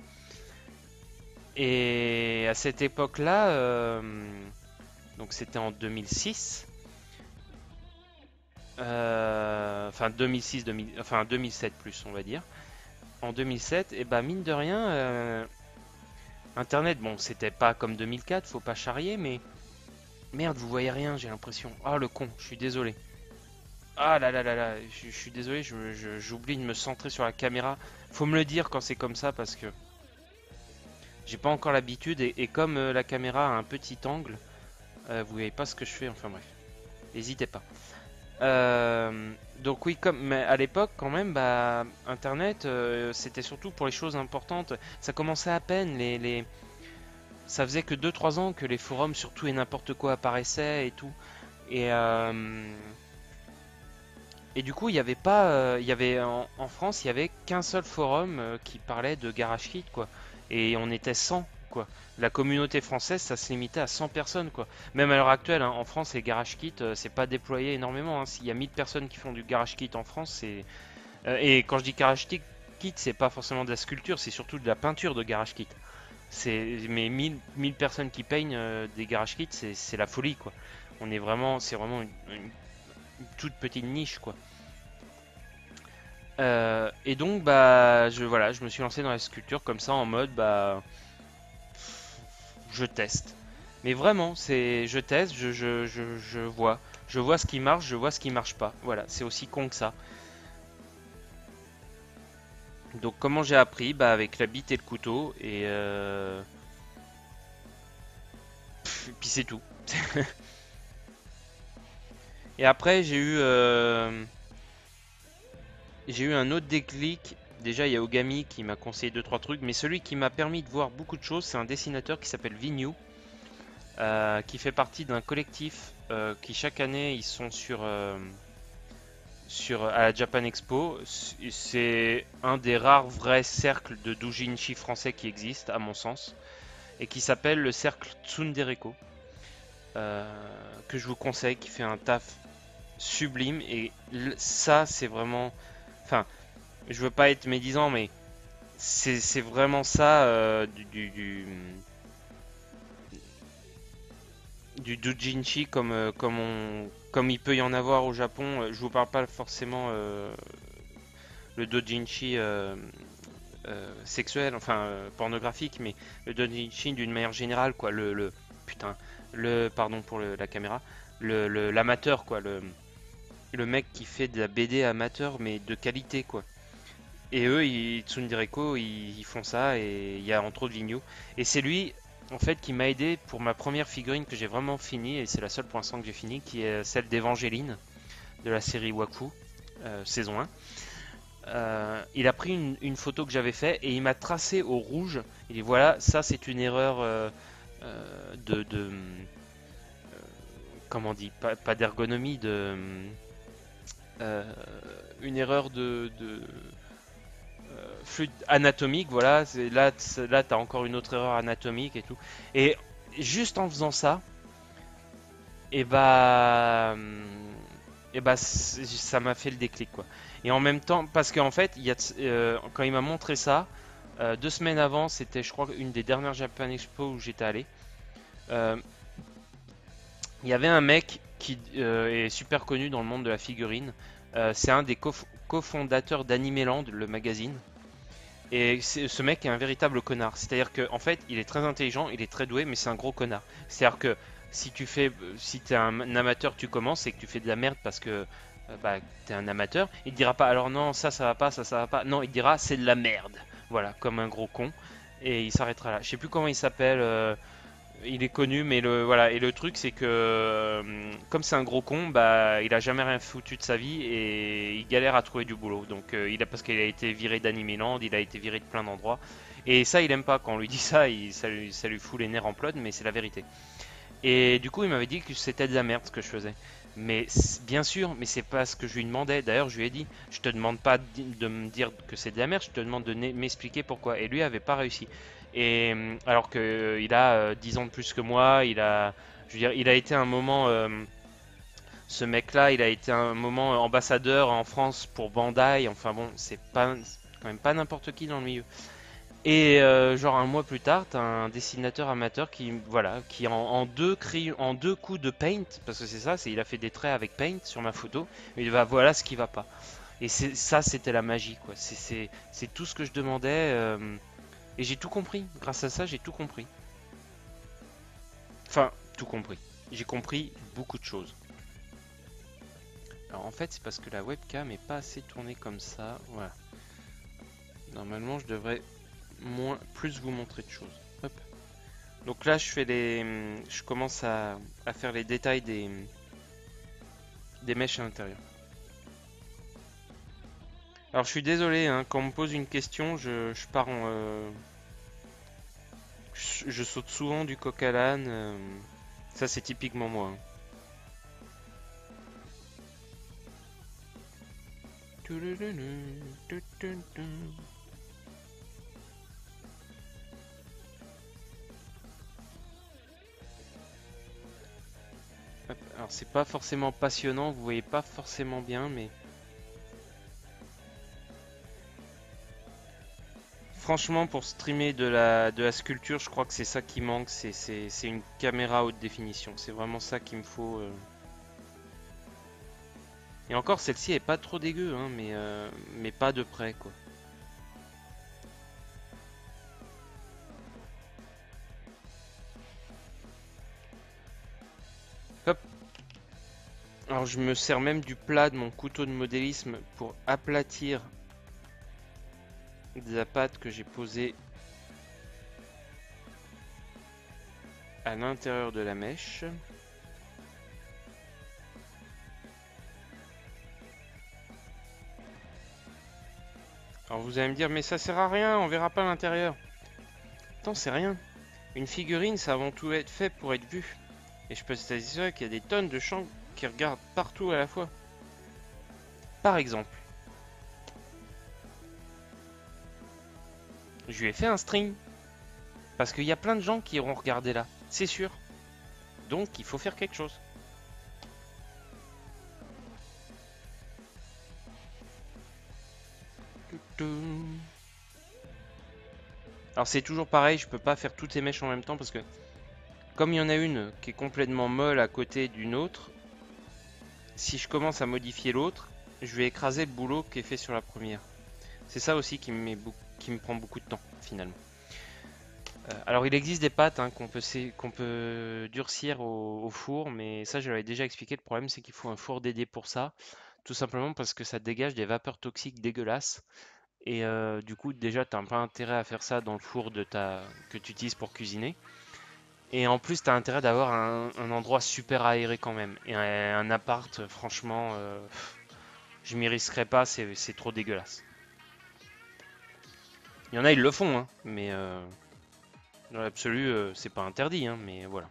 Et à cette époque-là, donc c'était en 2006, enfin 2006, enfin 2007 plus, on va dire. En 2007, et bah mine de rien, Internet, bon, c'était pas comme 2004, faut pas charrier, mais merde, vous voyez rien, j'ai l'impression. Ah le con, je suis désolé. Ah là là là là, je suis désolé, j'oublie de me centrer sur la caméra. Faut me le dire quand c'est comme ça parce que j'ai pas encore l'habitude et comme la caméra a un petit angle, vous voyez pas ce que je fais, enfin bref, n'hésitez pas. Donc oui, comme mais à l'époque quand même, bah Internet, c'était surtout pour les choses importantes. Ça commençait à peine, ça faisait que 2 3 ans que les forums, surtout et n'importe quoi apparaissaient et tout. Et, et du coup, il y avait pas, il y avait en France, il y avait qu'un seul forum qui parlait de Garage Kit, quoi. Et on était 100, quoi. La communauté française, ça se limitait à 100 personnes, quoi. Même à l'heure actuelle, hein, en France, les Garage Kit, c'est pas déployé énormément, hein. S'il y a 1000 personnes qui font du Garage Kit en France, c'est... et quand je dis Kit, c'est pas forcément de la sculpture, c'est surtout de la peinture de Garage Kit. Mais 1000 personnes qui peignent des Garage Kit, c'est la folie, quoi. C'est vraiment une toute petite niche, quoi. Et donc bah voilà, je me suis lancé dans la sculpture comme ça en mode bah je teste. Mais vraiment, c'est je teste, je vois ce qui marche, je vois ce qui marche pas. Voilà, c'est aussi con que ça. Donc comment j'ai appris? Bah avec la bite et le couteau et puis c'est tout. Et après j'ai eu un autre déclic. Déjà il y a Ogami qui m'a conseillé 2 3 trucs, mais celui qui m'a permis de voir beaucoup de choses, c'est un dessinateur qui s'appelle Vignou. Qui fait partie d'un collectif qui chaque année ils sont à la Japan Expo. C'est un des rares vrais cercles de doujinshi français qui existent à mon sens et qui s'appelle le cercle Tsundereko, euh, que je vous conseille, qui fait un taf sublime et ça c'est vraiment, enfin je veux pas être médisant mais c'est vraiment ça du doujinshi comme il peut y en avoir au Japon. Je vous parle pas forcément le doujinshi sexuel, enfin pornographique, mais le doujinshi d'une manière générale, quoi. Putain, pardon pour la caméra, l'amateur, quoi. Le mec qui fait de la BD amateur, mais de qualité, quoi. Et eux, Tsundireko, ils font ça, et il y a entre autres Vigno. Et c'est lui, en fait, qui m'a aidé pour ma première figurine que j'ai vraiment finie, et c'est la seule pour l'instant que j'ai finie, qui est celle d'Evangeline, de la série Wakfu, saison 1. Il a pris une photo que j'avais fait et il m'a tracé au rouge. Il dit voilà, ça c'est une erreur comment on dit, pas d'ergonomie, euh, une erreur fluide anatomique, voilà. Là, là, t'as encore une autre erreur anatomique et tout. Et juste en faisant ça, et bah, ça m'a fait le déclic, quoi. Et en même temps, parce qu'en fait, quand il m'a montré ça, 2 semaines avant, c'était, je crois, une des dernières Japan Expo où j'étais allé. euh, Il y avait un mec qui est super connu dans le monde de la figurine. C'est un des cofondateurs d'Animeland, le magazine. Et ce mec est un véritable connard. C'est-à-dire qu'en fait, il est très intelligent, il est très doué, mais c'est un gros connard. C'est-à-dire que si t'es un amateur, tu commences et que tu fais de la merde parce que bah, t'es un amateur, il te dira pas alors non, ça va pas, ça va pas. Non, il te dira c'est de la merde. Voilà, comme un gros con. Et il s'arrêtera là. Je sais plus comment il s'appelle. Il est connu, mais voilà. Et le truc, c'est que comme c'est un gros con, bah, il a jamais rien foutu de sa vie et il galère à trouver du boulot. Donc, parce qu'il a été viré d'Animeland, il a été viré de plein d'endroits. Et ça, il aime pas. Quand on lui dit ça, ça lui fout les nerfs en plode, mais c'est la vérité. Et du coup, il m'avait dit que c'était de la merde ce que je faisais. Mais bien sûr, mais c'est pas ce que je lui demandais. D'ailleurs, je lui ai dit, je te demande pas de me dire que c'est de la merde, je te demande de m'expliquer pourquoi. Et lui avait pas réussi. Et alors que il a 10 ans de plus que moi, je veux dire, il a été un moment, ce mec-là, il a été un moment ambassadeur en France pour Bandai. Enfin bon, c'est quand même pas n'importe qui dans le milieu. Et genre un mois plus tard, t'as un dessinateur amateur qui, voilà, qui en deux coups de paint, parce que c'est ça, il a fait des traits avec paint sur ma photo, et il va voilà ce qui va pas. Et ça, c'était la magie, quoi. C'est tout ce que je demandais, et j'ai tout compris. Grâce à ça, j'ai tout compris. Enfin, tout compris. J'ai compris beaucoup de choses. Alors en fait, c'est parce que la webcam est pas assez tournée comme ça. Voilà. Normalement, je devrais plus vous montrer de choses. Hop. Donc là, je commence à faire les détails des mèches à l'intérieur. Alors je suis désolé, hein, quand on me pose une question, je pars je saute souvent du coq à l'âne. Ça, c'est typiquement moi, hein. Hop. Alors c'est pas forcément passionnant, vous voyez pas forcément bien, mais franchement, pour streamer de la sculpture, je crois que c'est ça qui manque, c'est une caméra haute définition. C'est vraiment ça qu'il me faut. Et encore, celle-ci est pas trop dégueu, hein, mais pas de près, quoi. Hop. Alors je me sers même du plat de mon couteau de modélisme pour aplatir la pâte que j'ai posée à l'intérieur de la mèche. Alors vous allez me dire, mais ça sert à rien, on verra pas l'intérieur. Attends, c'est rien. Une figurine, ça a avant tout être fait pour être vu. Et je peux te dire qu'il y a des tonnes de gens qui regardent partout à la fois. Par exemple, je lui ai fait un string. Parce qu'il y a plein de gens qui iront regarder là, c'est sûr. Donc il faut faire quelque chose. Alors c'est toujours pareil, je peux pas faire toutes les mèches en même temps parce que comme il y en a une qui est complètement molle à côté d'une autre, si je commence à modifier l'autre, je vais écraser le boulot qui est fait sur la première. C'est ça aussi qui me prend beaucoup de temps finalement. Alors il existe des pâtes, hein, qu'on peut durcir au four, mais ça je l'avais déjà expliqué. Le problème c'est qu'il faut un four dédié pour ça, tout simplement parce que ça dégage des vapeurs toxiques dégueulasses. Et du coup déjà t'as pas intérêt à faire ça dans le four que tu utilises pour cuisiner. Et en plus, t'as intérêt d'avoir un endroit super aéré quand même. Et un appart, franchement, je m'y risquerais pas, c'est trop dégueulasse. Il y en a, ils le font, hein, mais dans l'absolu, c'est pas interdit, hein, mais voilà.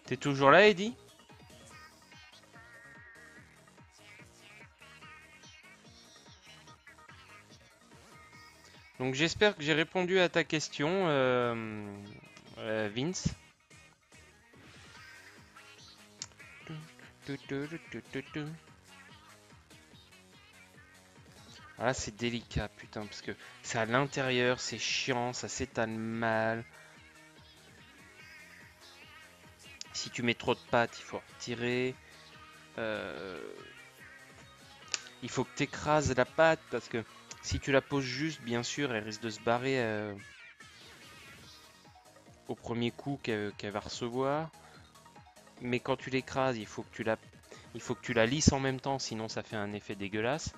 T'es toujours là, Eddie? Donc j'espère que j'ai répondu à ta question, Vince. Ah là, c'est délicat, putain, parce que c'est à l'intérieur, c'est chiant, ça s'étale mal. Si tu mets trop de pâte, il faut retirer. Euh, il faut que tu écrases la pâte, parce que si tu la poses juste, bien sûr, elle risque de se barrer au premier coup qu'elle va recevoir. Mais quand tu l'écrases, il faut que tu la lisses en même temps, sinon ça fait un effet dégueulasse.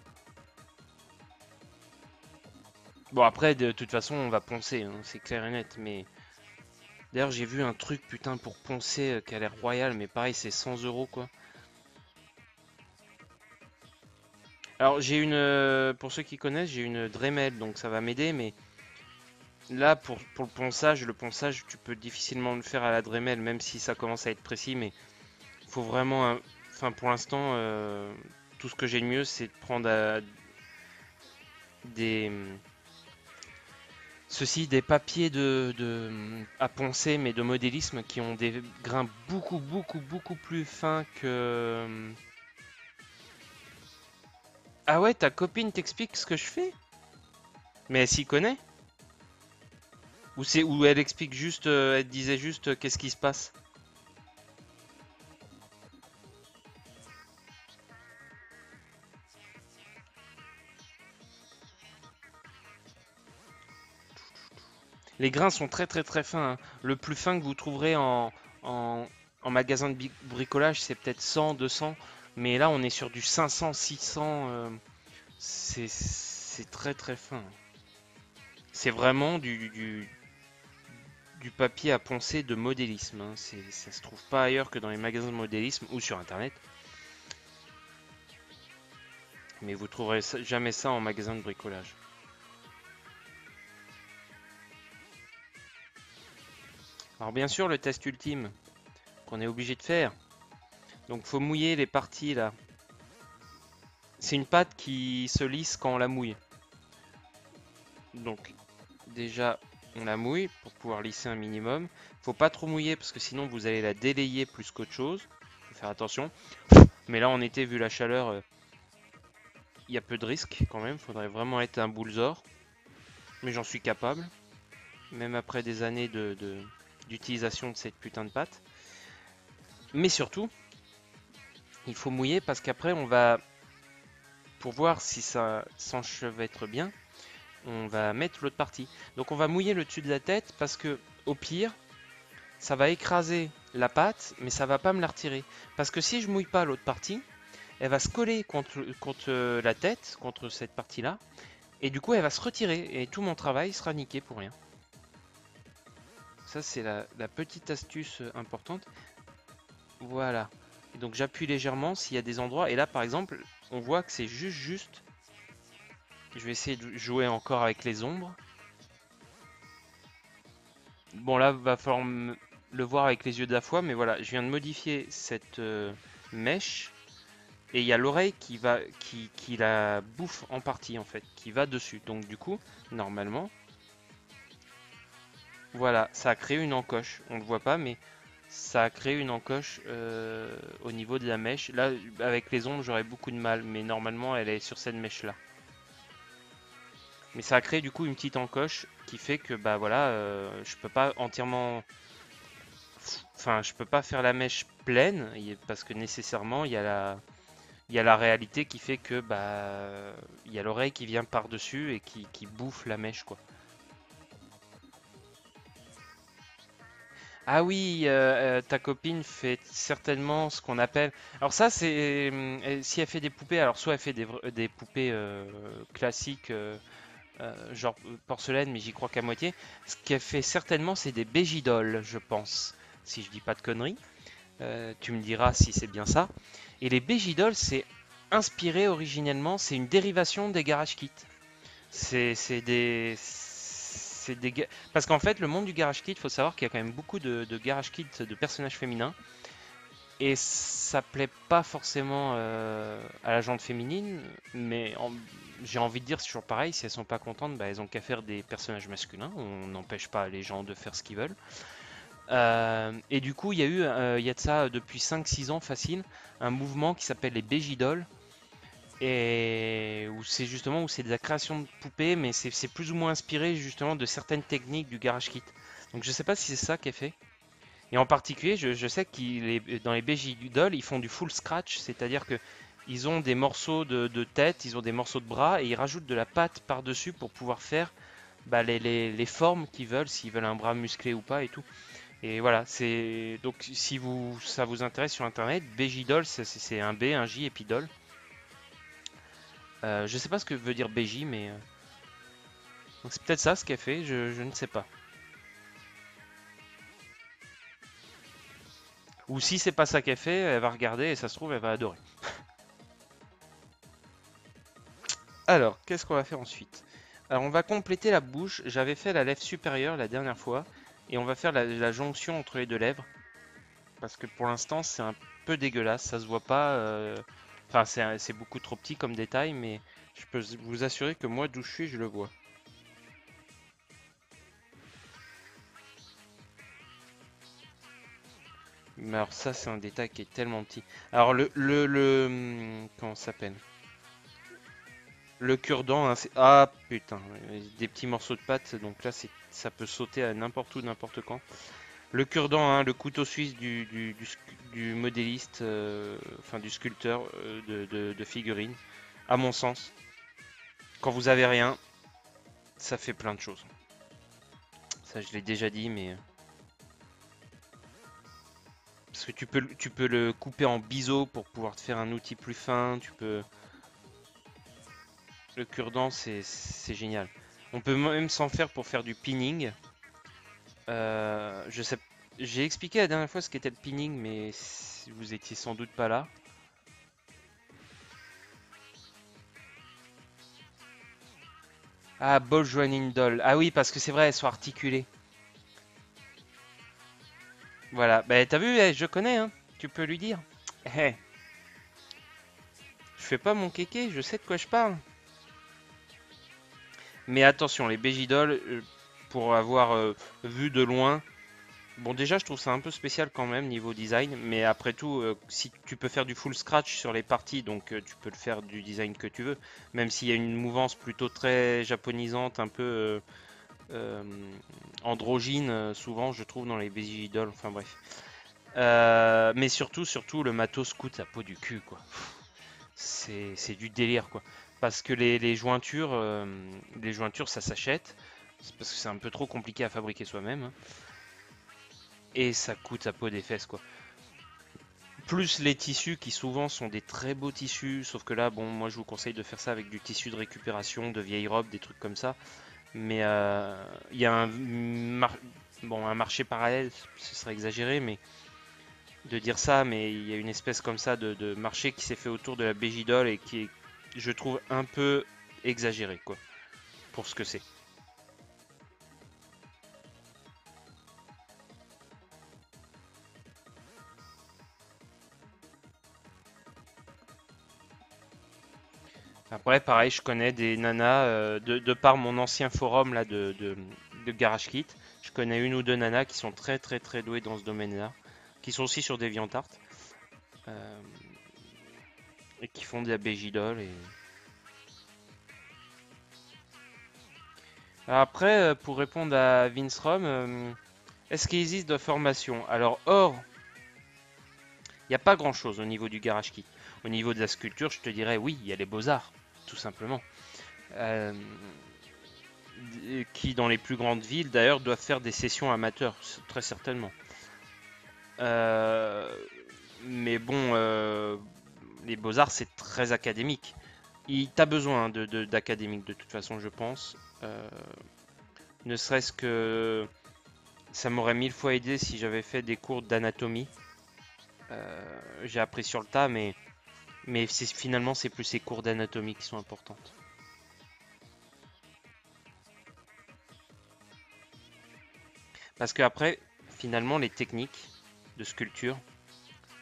Bon, après, de toute façon, on va poncer, hein, c'est clair et net. Mais d'ailleurs, j'ai vu un truc, putain, pour poncer qui a l'air royal, mais pareil, c'est 100 € quoi. Alors, pour ceux qui connaissent, j'ai une Dremel, donc ça va m'aider, mais là, pour le ponçage, tu peux difficilement le faire à la Dremel, même si ça commence à être précis, mais il faut vraiment, enfin, pour l'instant, tout ce que j'ai de mieux, c'est de prendre des, des papiers à poncer, mais de modélisme, qui ont des grains beaucoup plus fins que... Ah ouais, ta copine t'explique ce que je fais? Mais elle s'y connaît? Ou elle explique juste, elle disait juste qu'est-ce qui se passe? Les grains sont très fins, hein. Le plus fin que vous trouverez en, en magasin de bricolage, c'est peut-être 100, 200. Mais là, on est sur du 500, 600. C'est très fin. C'est vraiment du papier à poncer de modélisme, hein. Ça se trouve pas ailleurs que dans les magasins de modélisme ou sur internet. Mais vous trouverez jamais ça en magasin de bricolage. Alors bien sûr, le test ultime qu'on est obligé de faire. Donc faut mouiller les parties là. C'est une pâte qui se lisse quand on la mouille. Donc déjà on la mouille pour pouvoir lisser un minimum. Faut pas trop mouiller parce que sinon vous allez la délayer plus qu'autre chose. Faut faire attention. Mais là en été, vu la chaleur, il y a peu de risques quand même. Faudrait vraiment être un bullsor. Mais j'en suis capable. Même après des années d'utilisation de cette putain de pâte. Mais surtout, il faut mouiller parce qu'après on va, pour voir si ça s'enchevêtre bien, on va mettre l'autre partie. Donc on va mouiller le dessus de la tête parce que au pire, ça va écraser la pâte, mais ça va pas me la retirer. Parce que si je mouille pas l'autre partie, elle va se coller contre la tête, contre cette partie-là, et du coup elle va se retirer, et tout mon travail sera niqué pour rien. Ça c'est la petite astuce importante. Voilà. Et donc j'appuie légèrement s'il y a des endroits, et là par exemple, on voit que c'est juste. Je vais essayer de jouer encore avec les ombres. Bon là, va falloir le voir avec les yeux de la foi, mais voilà, je viens de modifier cette mèche et il y a l'oreille qui la bouffe en partie en fait, qui va dessus. Donc du coup, normalement, voilà, ça a créé une encoche. On le voit pas, mais ça a créé une encoche au niveau de la mèche. Là, avec les ombres, j'aurais beaucoup de mal, mais normalement, elle est sur cette mèche-là. Mais ça a créé du coup une petite encoche qui fait que bah voilà, je peux pas entièrement, enfin je peux pas faire la mèche pleine parce que nécessairement il y a la réalité qui fait que bah il y a l'oreille qui vient par-dessus et qui bouffe la mèche quoi. Ah oui, ta copine fait certainement ce qu'on appelle. Alors ça c'est si elle fait des poupées, alors soit elle fait des poupées classiques genre porcelaine, mais j'y crois qu'à moitié. Ce qu'elle fait certainement, c'est des bégidoles, je pense, si je dis pas de conneries. Tu me diras si c'est bien ça. Et les bégidoles, c'est inspiré originellement, c'est une dérivation des garage kits. C'est parce qu'en fait, le monde du garage kit, il faut savoir qu'il y a quand même beaucoup de garage kits de personnages féminins. Et ça plaît pas forcément à la gente féminine, mais j'ai envie de dire, c'est toujours pareil, si elles sont pas contentes, bah, elles ont qu'à faire des personnages masculins, on n'empêche pas les gens de faire ce qu'ils veulent. Et du coup, il y a de ça depuis 5-6 ans facile, un mouvement qui s'appelle les Bégidoles, et où c'est justement où c'est de la création de poupées, mais c'est plus ou moins inspiré justement de certaines techniques du Garage Kit. Donc je sais pas si c'est ça qui est fait. Et en particulier, je sais que dans les BJ Doll, ils font du full scratch, c'est-à-dire que ils ont des morceaux de tête, ils ont des morceaux de bras, et ils rajoutent de la pâte par-dessus pour pouvoir faire bah, les formes qu'ils veulent, s'ils veulent un bras musclé ou pas et tout. Et voilà, c'est donc si ça vous intéresse sur internet, BJ Doll, c'est un B, un J et puis Doll. Je sais pas ce que veut dire BJ, mais donc c'est peut-être ça ce qu'elle fait, je ne sais pas. Ou si c'est pas ça qu'elle fait, elle va regarder et ça se trouve elle va adorer. Alors, qu'est-ce qu'on va faire ensuite? Alors, on va compléter la bouche. J'avais fait la lèvre supérieure la dernière fois. Et on va faire la jonction entre les deux lèvres. Parce que pour l'instant, c'est un peu dégueulasse. Ça se voit pas. Enfin, c'est beaucoup trop petit comme détail. Mais je peux vous assurer que moi, d'où je suis, je le vois. Mais alors, ça, c'est un détail qui est tellement petit. Alors, comment ça s'appelle? Le cure-dent, hein, ah putain, des petits morceaux de pâte. Donc là, ça peut sauter à n'importe où, n'importe quand. Le cure-dent, hein, le couteau suisse du modéliste, enfin du sculpteur de figurines, à mon sens. Quand vous avez rien, ça fait plein de choses. Ça, je l'ai déjà dit, mais parce que tu peux le couper en biseau pour pouvoir te faire un outil plus fin. Le cure-dent, c'est génial. On peut même s'en faire pour faire du pinning. Je sais, j'ai expliqué la dernière fois ce qu'était le pinning, mais vous étiez sans doute pas là. Ah, ball joining doll. Ah oui, parce que c'est vrai, elles sont articulées. Voilà. Bah, t'as vu, je connais, hein. Tu peux lui dire. Eh, je fais pas mon kéké, je sais de quoi je parle. Mais attention, les Bégidoles, pour avoir vu de loin, bon, déjà, je trouve ça un peu spécial quand même niveau design. Mais après tout, si tu peux faire du full scratch sur les parties, donc tu peux le faire du design que tu veux. Même s'il y a une mouvance plutôt très japonisante, un peu euh, androgyne, souvent, je trouve, dans les Bégidoles. Enfin bref. Mais surtout, le matos coûte la peau du cul, quoi. C'est du délire, quoi. Parce que les jointures, ça s'achète. C'est parce que c'est un peu trop compliqué à fabriquer soi-même, hein. Et ça coûte la peau des fesses, quoi. Plus les tissus qui souvent sont des très beaux tissus, sauf que là, bon, moi je vous conseille de faire ça avec du tissu de récupération, de vieilles robes, des trucs comme ça. Mais il y a bon, un marché parallèle, ce serait exagéré, mais de dire ça, mais il y a une espèce comme ça de marché qui s'est fait autour de la Bégidole et qui est, je trouve, un peu exagéré, quoi, pour ce que c'est. Après, pareil, je connais des nanas, de par mon ancien forum là de Garage Kit, je connais une ou deux nanas qui sont très très très douées dans ce domaine-là, qui sont aussi sur DeviantArt, euh, et qui font de la Bégidole. Après, pour répondre à Vince Rom, est-ce qu'il existe de formation? Alors, or, il n'y a pas grand-chose au niveau du Garage Kit. Au niveau de la sculpture, je te dirais oui, il y a les beaux-arts, tout simplement. Euh, qui, dans les plus grandes villes, d'ailleurs, doivent faire des sessions amateurs, très certainement. Euh, mais bon, les beaux-arts, c'est très académique. T'as besoin d'académique de toute façon, je pense. Ne serait-ce que ça m'aurait mille fois aidé si j'avais fait des cours d'anatomie. J'ai appris sur le tas, mais finalement, c'est plus ces cours d'anatomie qui sont importantes. Parce qu'après, finalement, les techniques de sculpture,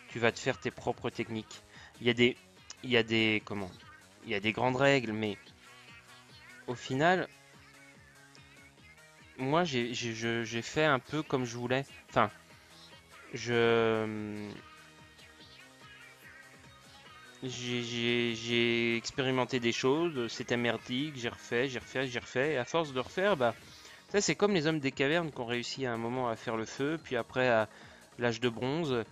tu vas te faire tes propres techniques. Il y a des, il y a des, comment? Il y a des grandes règles, mais au final, moi, j'ai fait un peu comme je voulais. Enfin, je, j'ai expérimenté des choses, c'était merdique, j'ai refait, et à force de refaire, bah, ça c'est comme les hommes des cavernes qui ont réussi à un moment à faire le feu, puis après à l'âge de bronze,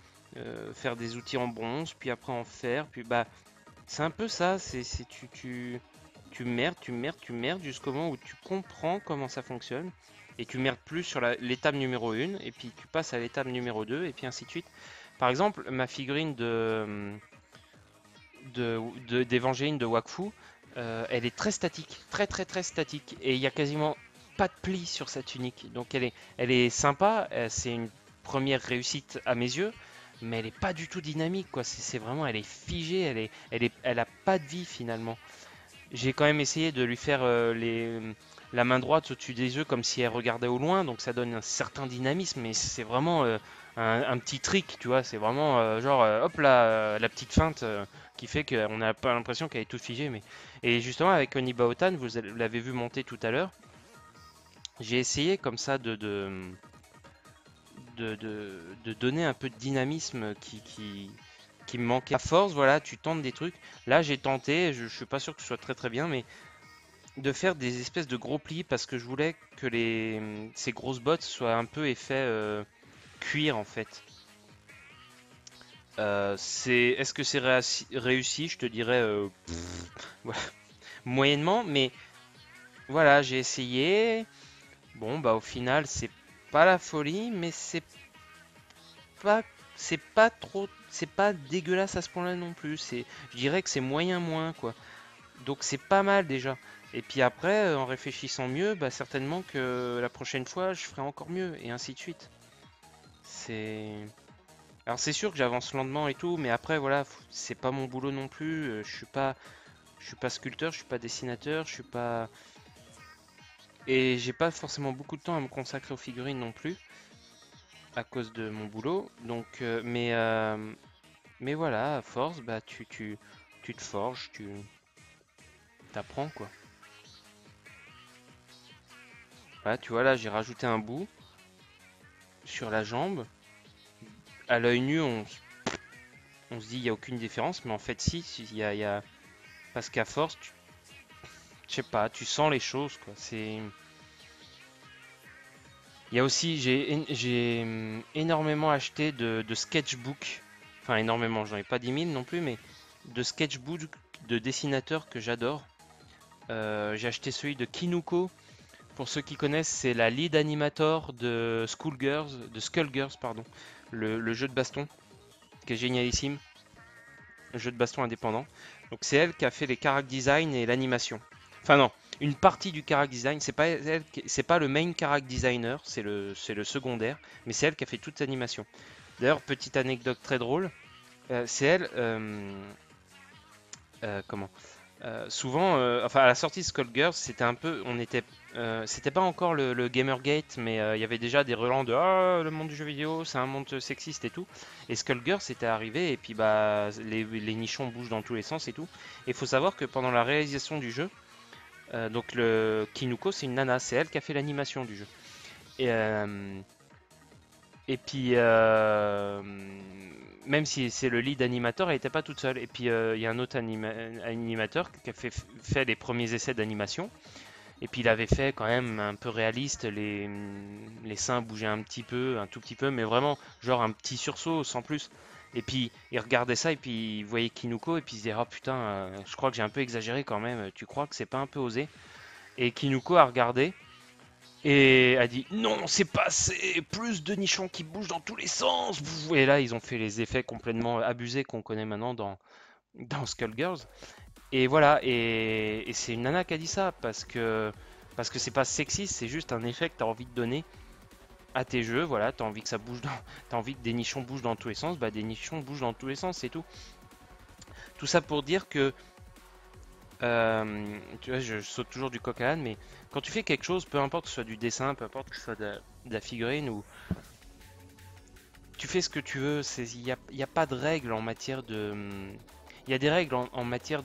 faire des outils en bronze, puis après en fer, puis bah, c'est un peu ça, tu merdes, tu merdes, tu merdes jusqu'au moment où tu comprends comment ça fonctionne, et tu merdes plus sur l'étape numéro 1, et puis tu passes à l'étape numéro 2, et puis ainsi de suite. Par exemple, ma figurine d'Évangéline de Wakfu, elle est très statique, très très très statique, et il y a quasiment pas de plis sur sa tunique. Donc elle est sympa, c'est une première réussite à mes yeux, mais elle est pas du tout dynamique, quoi. C'est vraiment, elle est figée, elle a pas de vie finalement. J'ai quand même essayé de lui faire la main droite au-dessus des yeux comme si elle regardait au loin, donc ça donne un certain dynamisme, mais c'est vraiment un petit trick, tu vois, c'est vraiment genre hop là, la petite feinte qui fait qu'on n'a pas l'impression qu'elle est toute figée. Mais... Et justement avec Oniba Otan, l'avez vu monter tout à l'heure, j'ai essayé comme ça de donner un peu de dynamisme qui me manquait. À force, voilà, tu tentes des trucs. Là j'ai tenté, je suis pas sûr que ce soit très très bien, mais de faire des espèces de gros plis parce que je voulais que ces grosses bottes soient un peu effet cuir en fait. Est-ce que c'est réussi? Je te dirais voilà, moyennement, mais voilà, j'ai essayé. Bon, bah au final, c'est pas la folie, mais pas, c'est pas dégueulasse à ce point-là non plus. Je dirais que c'est moyen moins quoi. Donc c'est pas mal déjà. Et puis après, en réfléchissant mieux, bah certainement que la prochaine fois, je ferai encore mieux, et ainsi de suite. C'est... Alors c'est sûr que j'avance lentement et tout, mais après voilà, c'est pas mon boulot non plus. Je suis pas sculpteur, je suis pas dessinateur, je suis pas... Et j'ai pas forcément beaucoup de temps à me consacrer aux figurines non plus, à cause de mon boulot. Donc, mais voilà, à force, bah tu te forges, tu t'apprends quoi. Voilà, tu vois là, j'ai rajouté un bout sur la jambe. À l'œil nu, on se dit il n'y a aucune différence, mais en fait si, il y a... Parce qu'à force, je sais pas, tu sens les choses quoi. Il y a aussi, j'ai énormément acheté de sketchbook, enfin énormément, j'en ai pas 10 000 non plus, mais de sketchbook de dessinateurs que j'adore. J'ai acheté celui de Kinuko. Pour ceux qui connaissent, c'est la lead animator de Skullgirls, pardon, le jeu de baston, qui est génialissime, le jeu de baston indépendant. Donc c'est elle qui a fait les character design et l'animation. Enfin non, une partie du character design, c'est pas le main character designer, c'est le secondaire, mais c'est elle qui a fait toute l'animation. D'ailleurs, petite anecdote très drôle, c'est elle, comment souvent, enfin à la sortie de Skullgirls, c'était un peu, c'était pas encore le Gamergate, mais il y avait déjà des relents de ah le monde du jeu vidéo, c'est un monde sexiste et tout. Et Skullgirls c'était arrivé et puis bah les nichons bougent dans tous les sens et tout. Et il faut savoir que pendant la réalisation du jeu, donc le Kinuko c'est une nana, c'est elle qui a fait l'animation du jeu. Et, euh, et puis, même si c'est le lead animateur, elle n'était pas toute seule. Et puis, il y a un autre animateur qui a fait les premiers essais d'animation. Et puis, il avait fait quand même un peu réaliste. Les seins bougeaient un petit peu, un tout petit peu, mais vraiment, genre un petit sursaut sans plus. Et puis, il regardait ça et puis il voyait Kinuko et puis il se disait, oh putain, je crois que j'ai un peu exagéré quand même. Tu crois que c'est pas un peu osé? Et Kinuko a regardé. Et a dit non, c'est pas assez, plus de nichons qui bougent dans tous les sens. Et là, ils ont fait les effets complètement abusés qu'on connaît maintenant dans Skullgirls. Et voilà, et c'est une nana qui a dit ça parce que c'est pas sexiste, c'est juste un effet que tu as envie de donner à tes jeux. Voilà, tu as envie que ça bouge t'as envie que des nichons bougent dans tous les sens, bah des nichons bougent dans tous les sens, c'est tout. Tout ça pour dire que tu vois, je saute toujours du coq à l'âne, mais quand tu fais quelque chose, peu importe que ce soit du dessin, peu importe que ce soit de la figurine tu fais ce que tu veux. Il y a pas de règles en matière de. Il y a des règles en matière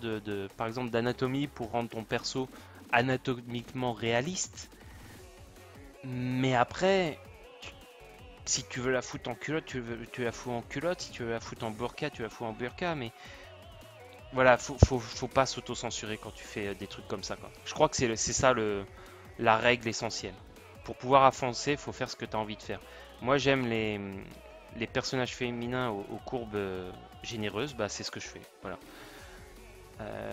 par exemple, d'anatomie pour rendre ton perso anatomiquement réaliste. Mais après, si tu veux la foutre en culotte, tu la fous en culotte. Si tu veux la foutre en burqa, tu la fous en burqa. Mais voilà, faut pas s'auto-censurer quand tu fais des trucs comme ça, quoi. Je crois que c'est ça la règle essentielle. Pour pouvoir avancer, faut faire ce que tu as envie de faire. Moi, j'aime les personnages féminins aux courbes généreuses, bah, c'est ce que je fais. Voilà.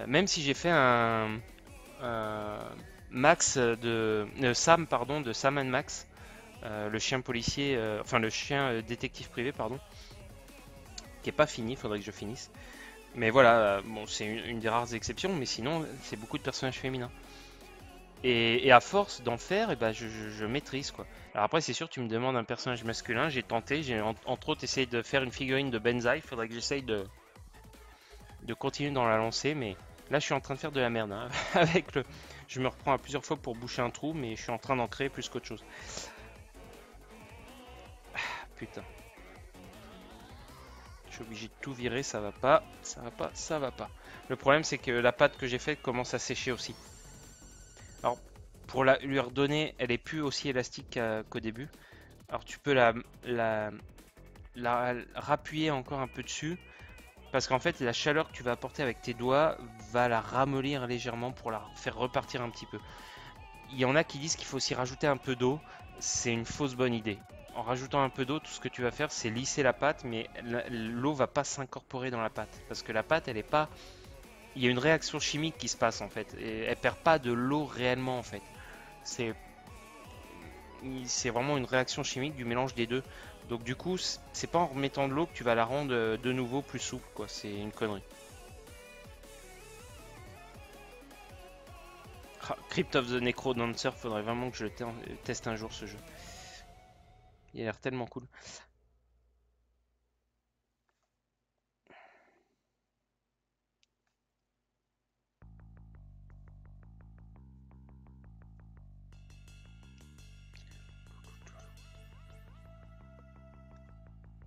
Même si j'ai fait un Max Sam, pardon, de Sam and Max, le chien policier, enfin le chien détective privé, pardon, qui est pas fini, faudrait que je finisse. Mais voilà, bon, c'est une des rares exceptions, mais sinon, c'est beaucoup de personnages féminins. Et à force d'en faire, et ben je maîtrise quoi. Alors après, c'est sûr, tu me demandes un personnage masculin, j'ai tenté, j'ai entre autres essayé de faire une figurine de Benzaï, il faudrait que j'essaye de continuer dans la lancée, mais là je suis en train de faire de la merde, hein. Avec je me reprends à plusieurs fois pour boucher un trou, mais je suis en train d'en créer plus qu'autre chose. Putain, je suis obligé de tout virer, ça va pas, ça va pas, ça va pas. Le problème c'est que la pâte que j'ai faite commence à sécher aussi. Alors pour lui redonner, elle est plus aussi élastique qu'au début. Alors tu peux la rappuyer encore un peu dessus. Parce qu'en fait, la chaleur que tu vas apporter avec tes doigts va la ramollir légèrement pour la faire repartir un petit peu. Il y en a qui disent qu'il faut aussi rajouter un peu d'eau. C'est une fausse bonne idée. En rajoutant un peu d'eau, tout ce que tu vas faire, c'est lisser la pâte, mais l'eau va pas s'incorporer dans la pâte. Parce que la pâte, elle est pas. Il y a une réaction chimique qui se passe en fait. Et elle perd pas de l'eau réellement en fait. C'est c'est vraiment une réaction chimique du mélange des deux. Donc du coup, c'est pas en remettant de l'eau que tu vas la rendre de nouveau plus souple, quoi. C'est une connerie. Ah, Crypt of the Necrodancer, faudrait vraiment que je le teste un jour ce jeu. Il a l'air tellement cool.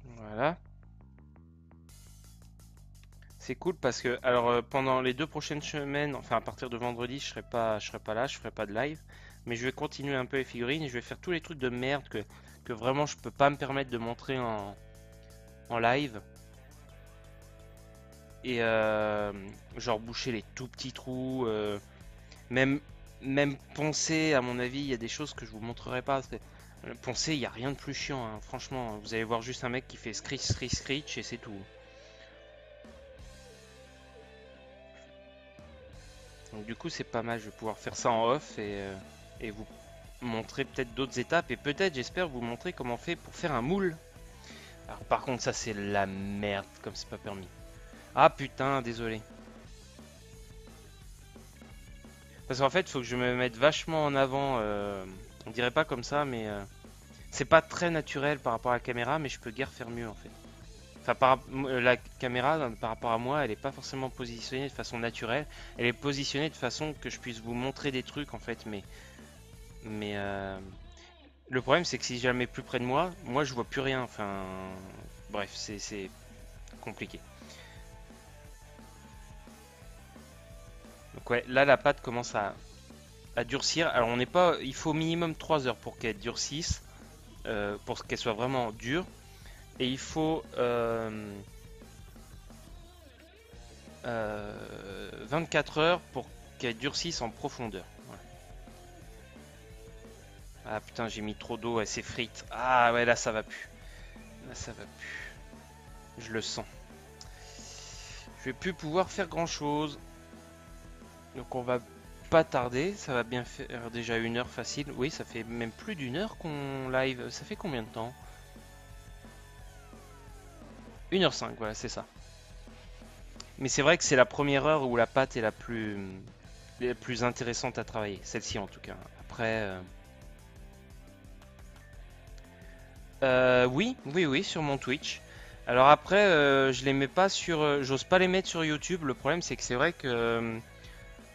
Voilà. C'est cool parce que alors pendant les 2 prochaines semaines, enfin à partir de vendredi, je serai pas là, je ferai pas de live, mais je vais continuer un peu les figurines et je vais faire tous les trucs de merde que vraiment je peux pas me permettre de montrer en live. Et genre boucher les tout petits trous, même, même poncer, à mon avis, il y a des choses que je vous montrerai pas. Poncer, il n'y a rien de plus chiant, hein. Franchement, vous allez voir juste un mec qui fait screech, screech, screech et c'est tout. Donc du coup, c'est pas mal, je vais pouvoir faire ça en off et vous montrer peut-être d'autres étapes et peut-être, j'espère, vous montrer comment on fait pour faire un moule. Alors par contre, ça c'est la merde, comme c'est pas permis. Ah putain, désolé. Parce qu'en fait, il faut que je me mette vachement en avant. On dirait pas comme ça, mais c'est pas très naturel par rapport à la caméra, mais je peux guère faire mieux en fait. Enfin, la caméra, par rapport à moi, elle est pas forcément positionnée de façon naturelle. Elle est positionnée de façon que je puisse vous montrer des trucs en fait, mais le problème c'est que si je la mets plus près de moi je vois plus rien. Enfin, bref, c'est compliqué. Donc ouais, là la pâte commence à durcir. Alors on n'est pas, il faut au minimum 3 heures pour qu'elle durcisse, pour qu'elle soit vraiment dure. Et il faut 24 heures pour qu'elle durcisse en profondeur. Voilà. Ah putain, j'ai mis trop d'eau, elle s'effrite. Ah ouais, là ça va plus. Là ça va plus. Je le sens. Je vais plus pouvoir faire grand chose. Donc on va pas tarder. Ça va bien faire déjà 1 heure facile. Oui, ça fait même plus d'1 heure qu'on live. Ça fait combien de temps? 1h05, voilà, c'est ça. Mais c'est vrai que c'est la première heure où la pâte est la plus intéressante à travailler. Celle-ci en tout cas. Après, oui, oui, oui, sur mon Twitch. Alors après, je les mets pas sur, j'ose pas les mettre sur YouTube. Le problème, c'est que c'est vrai que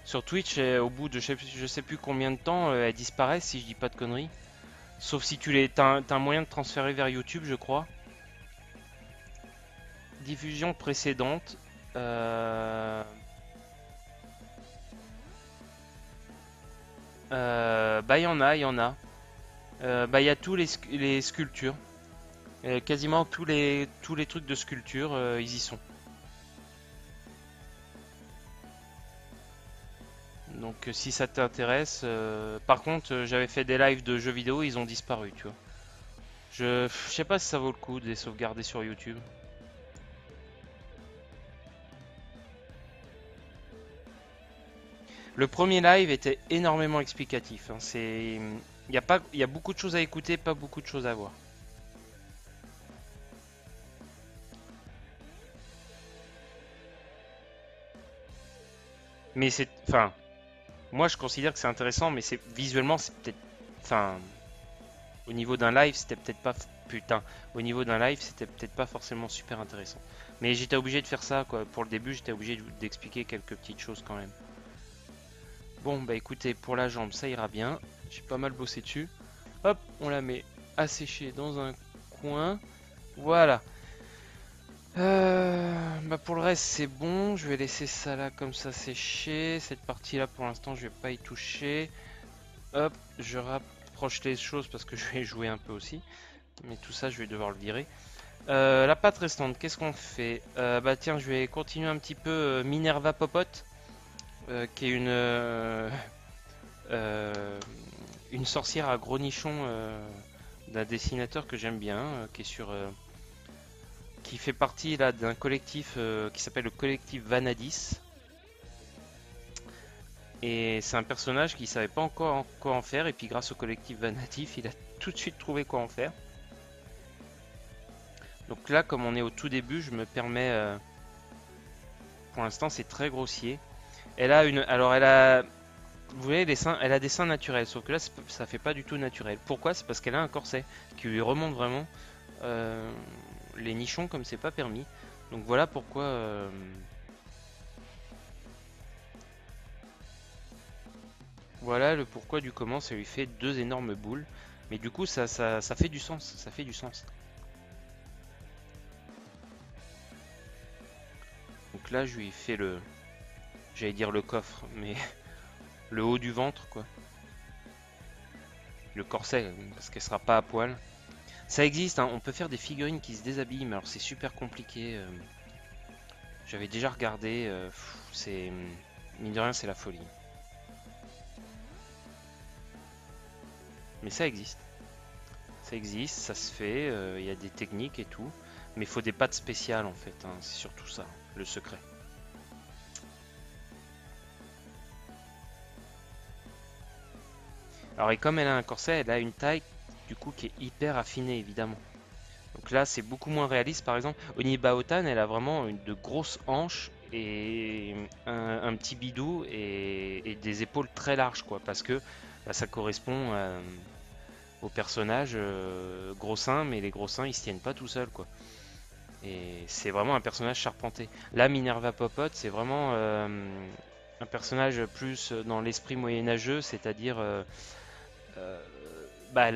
sur Twitch, au bout de je sais plus combien de temps, elles disparaissent si je dis pas de conneries. Sauf si t'as un moyen de transférer vers YouTube, je crois. diffusion précédente, bah il y en a. Bah il y a tous les sculptures. Quasiment tous les trucs de sculpture, ils y sont. Donc si ça t'intéresse, par contre j'avais fait des lives de jeux vidéo, ils ont disparu, tu vois. Je sais pas si ça vaut le coup de les sauvegarder sur YouTube. Le premier live était énormément explicatif, hein. Il y a beaucoup de choses à écouter, pas beaucoup de choses à voir. Mais enfin, moi je considère que c'est intéressant, mais c'est visuellement c'est peut-être, enfin, au niveau d'un live c'était peut-être pas, putain, au niveau d'un live c'était peut-être pas forcément super intéressant. Mais j'étais obligé de faire ça, quoi. Pour le début, j'étais obligé d'expliquer quelques petites choses quand même. Bon, bah écoutez, pour la jambe, ça ira bien. J'ai pas mal bossé dessus. Hop, on la met à sécher dans un coin. Voilà. Bah pour le reste, c'est bon. Je vais laisser ça là comme ça sécher. Cette partie-là, pour l'instant, je vais pas y toucher. Hop, je rapproche les choses parce que je vais jouer un peu aussi. Mais tout ça, je vais devoir le virer. La pâte restante, qu'est-ce qu'on fait? Bah tiens, je vais continuer un petit peu Minerva Popote, qui est euh, une sorcière à gros nichons d'un dessinateur que j'aime bien, qui fait partie là d'un collectif qui s'appelle le collectif Vanadis. Et c'est un personnage qui savait pas encore quoi en faire, et puis grâce au collectif Vanadis, il a tout de suite trouvé quoi en faire. Donc là, comme on est au tout début, je me permets, pour l'instant, c'est très grossier. Alors vous voyez les seins, elle a des seins naturels, sauf que là, ça fait pas du tout naturel. Pourquoi? C'est parce qu'elle a un corset qui lui remonte vraiment euh, les nichons comme c'est pas permis. Donc voilà pourquoi. Voilà le pourquoi du comment. Ça lui fait deux énormes boules. Mais du coup, ça fait du sens. Ça fait du sens. Donc là, je lui fais j'allais dire le coffre, mais le haut du ventre, quoi. Le corset, parce qu'elle sera pas à poil. Ça existe, hein, on peut faire des figurines qui se déshabillent, mais alors c'est super compliqué. J'avais déjà regardé, c'est mine de rien, c'est la folie. Mais ça existe, ça se fait. Il y a des techniques et tout, mais il faut des pattes spéciales en fait, hein, c'est surtout ça, le secret. Alors et comme elle a un corset, elle a une taille du coup qui est hyper affinée évidemment. Donc là, c'est beaucoup moins réaliste. Par exemple, Oniba Otan, elle a vraiment de grosses hanches et un petit bidou et des épaules très larges, quoi, parce que bah, ça correspond au personnage gros seins, mais les gros seins, ils se tiennent pas tout seuls, quoi. Et c'est vraiment un personnage charpenté. Là, Minerva Popote, c'est vraiment un personnage plus dans l'esprit moyenâgeux, c'est-à-dire euh, bah,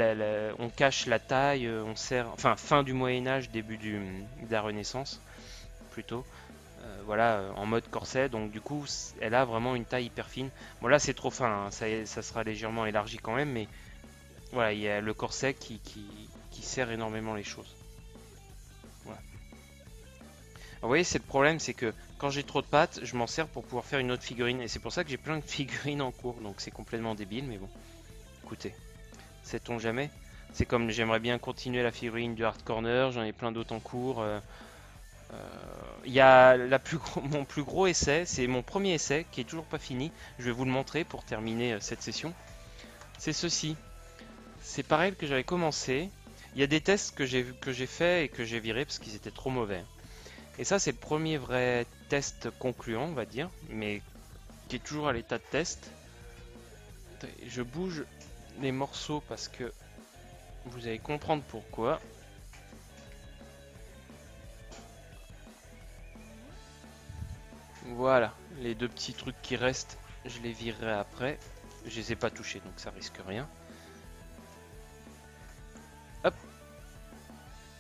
on cache la taille, on sert, enfin fin du Moyen Âge, de la Renaissance plutôt. Voilà, en mode corset, donc du coup, elle a vraiment une taille hyper fine. Bon là, c'est trop fin, hein, ça sera légèrement élargi quand même, mais voilà, il y a le corset qui sert énormément les choses. Voilà. Vous voyez, c'est le problème, c'est que quand j'ai trop de pattes, je m'en sers pour pouvoir faire une autre figurine, et c'est pour ça que j'ai plein de figurines en cours, donc c'est complètement débile, mais bon, écoutez. Sait-on jamais? C'est comme j'aimerais bien continuer la figurine du Hard Corner, j'en ai plein d'autres en cours. Il y a mon plus gros essai, c'est mon premier essai qui est toujours pas fini. Je vais vous le montrer pour terminer cette session. C'est ceci. C'est pareil que j'avais commencé. Il y a des tests que j'ai fait et que j'ai viré parce qu'ils étaient trop mauvais. Et ça, c'est le premier vrai test concluant, on va dire, mais qui est toujours à l'état de test. Je bouge les morceaux parce que vous allez comprendre pourquoi. Voilà, les deux petits trucs qui restent, je les virerai après. Je les ai pas touchés, donc ça risque rien. Hop,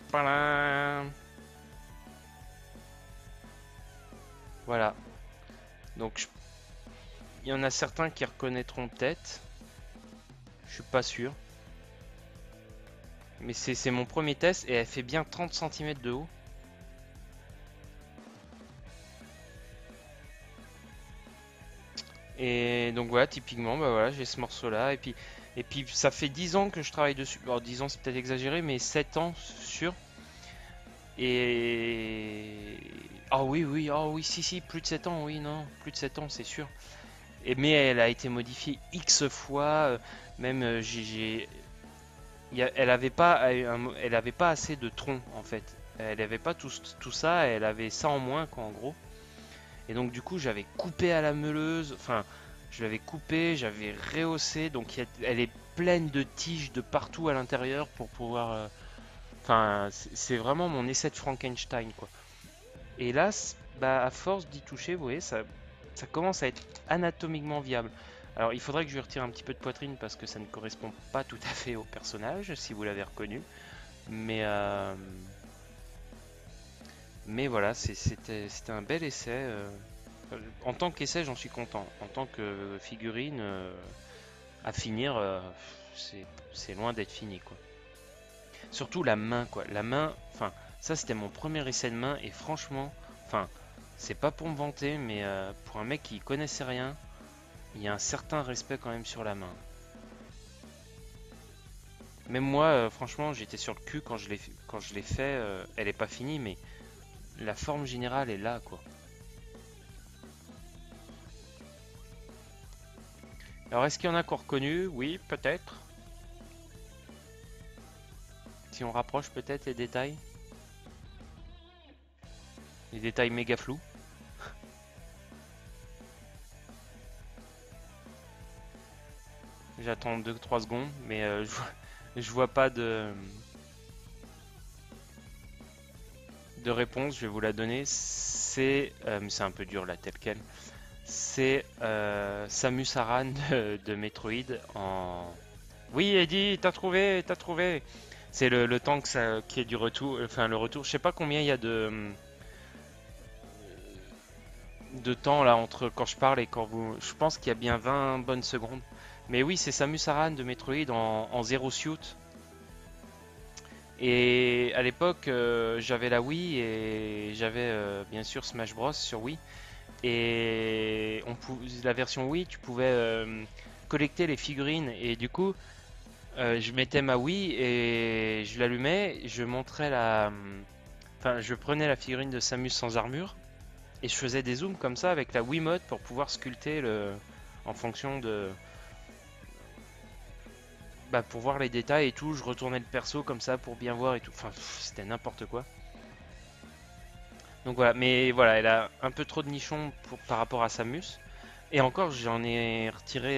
voilà. Voilà. Donc il y en a certains qui reconnaîtront peut-être. Je suis pas sûr. Mais c'est mon premier test et elle fait bien 30 centimètres de haut. Et donc voilà, typiquement, bah voilà, j'ai ce morceau-là. Et puis ça fait 10 ans que je travaille dessus. Alors 10 ans c'est peut-être exagéré, mais 7 ans sûr. Et... Ah oui, oui, ah oui, si, plus de 7 ans, oui, non, plus de 7 ans, c'est sûr. Mais elle a été modifiée X fois, même elle avait pas assez de tronc en fait. Elle avait pas tout ça, elle avait ça en moins quoi en gros. Et donc du coup j'avais coupé à la meuleuse, enfin je l'avais coupé, j'avais rehaussé, donc elle est pleine de tiges de partout à l'intérieur pour pouvoir... Enfin c'est vraiment mon essai de Frankenstein quoi. Et là, bah, à force d'y toucher, vous voyez, ça commence à être anatomiquement viable. Alors, il faudrait que je lui retire un petit peu de poitrine parce que ça ne correspond pas tout à fait au personnage, si vous l'avez reconnu. Mais, euh, mais voilà, c'était un bel essai. En tant qu'essai, j'en suis content. En tant que figurine, à finir, c'est loin d'être fini, quoi. Surtout la main, quoi. La main, enfin, ça c'était mon premier essai de main et franchement, enfin, c'est pas pour me vanter, mais pour un mec qui connaissait rien, il y a un certain respect quand même sur la main. Même moi, franchement, j'étais sur le cul quand je l'ai fait. Elle est pas finie, mais la forme générale est là, quoi. Alors, est-ce qu'il y en a qui ont reconnu? Oui, peut-être. Si on rapproche peut-être les détails méga flous. J'attends 2-3 secondes, mais je vois pas de réponse. Je vais vous la donner. C'est un peu dur là, tel quel. C'est Samus Aran de Metroid en... Oui, Eddie, t'as trouvé. C'est le temps que ça, qui est du retour, enfin le retour. Je sais pas combien il y a de temps là entre quand je parle et quand vous. Je pense qu'il y a bien 20 bonnes secondes. Mais oui, c'est Samus Aran de Metroid en Zero Suit. Et à l'époque, j'avais la Wii et j'avais bien sûr Smash Bros sur Wii. Et la version Wii, tu pouvais collecter les figurines. Et du coup, je mettais ma Wii et je l'allumais. Je montrais enfin, je prenais la figurine de Samus sans armure et je faisais des zooms comme ça avec la Wiimote pour pouvoir sculpter en fonction de, bah, pour voir les détails et tout. Je retournais le perso comme ça pour bien voir et tout. Enfin, c'était n'importe quoi. Donc voilà, mais voilà, elle a un peu trop de nichons par rapport à Samus. Et encore, j'en ai retiré,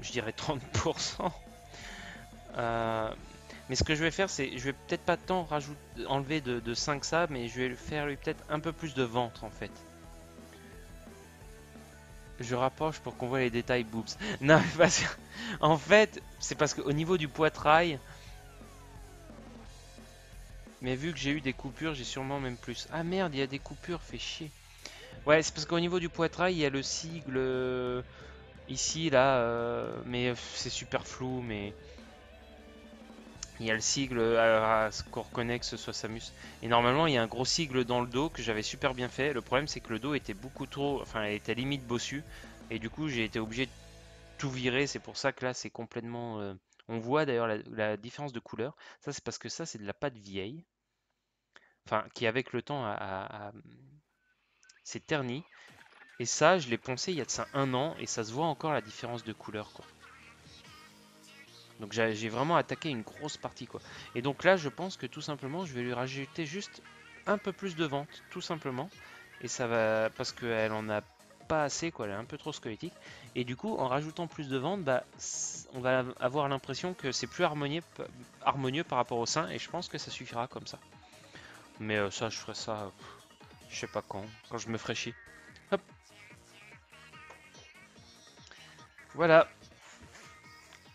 je dirais 30%. Euh, mais ce que je vais faire, c'est, je vais peut-être pas tant enlever de 5 ça, mais je vais faire lui peut-être un peu plus de ventre en fait. Je rapproche pour qu'on voit les détails boobs. Non, en fait, c'est parce qu'au niveau du poitrail, mais vu que j'ai eu des coupures, j'ai sûrement même plus. Ah merde, il y a des coupures, fait chier. Ouais, c'est parce qu'au niveau du poitrail, il y a le sigle ici, là, mais c'est super flou, mais il y a le sigle à ce qu'on reconnaît que ce soit Samus. Et normalement, il y a un gros sigle dans le dos que j'avais super bien fait. Le problème, c'est que le dos était beaucoup trop, enfin, il était limite bossu. Et du coup, j'ai été obligé de tout virer. C'est pour ça que là, c'est complètement. On voit d'ailleurs la différence de couleur. Ça, c'est parce que ça, c'est de la pâte vieille. Enfin, qui avec le temps s'est terni. Et ça, je l'ai poncé il y a de ça 1 an. Et ça se voit encore la différence de couleur, quoi. Donc j'ai vraiment attaqué une grosse partie, quoi. Et donc là, je pense que tout simplement, je vais lui rajouter juste un peu plus de vente, tout simplement. Et ça va, parce qu'elle en a pas assez, quoi. Elle est un peu trop squelettique. Et du coup, en rajoutant plus de vente, bah, on va avoir l'impression que c'est plus harmonieux par rapport au sein. Et je pense que ça suffira comme ça. Mais ça, je ferai ça, je sais pas quand je me ferai chier. Hop, voilà.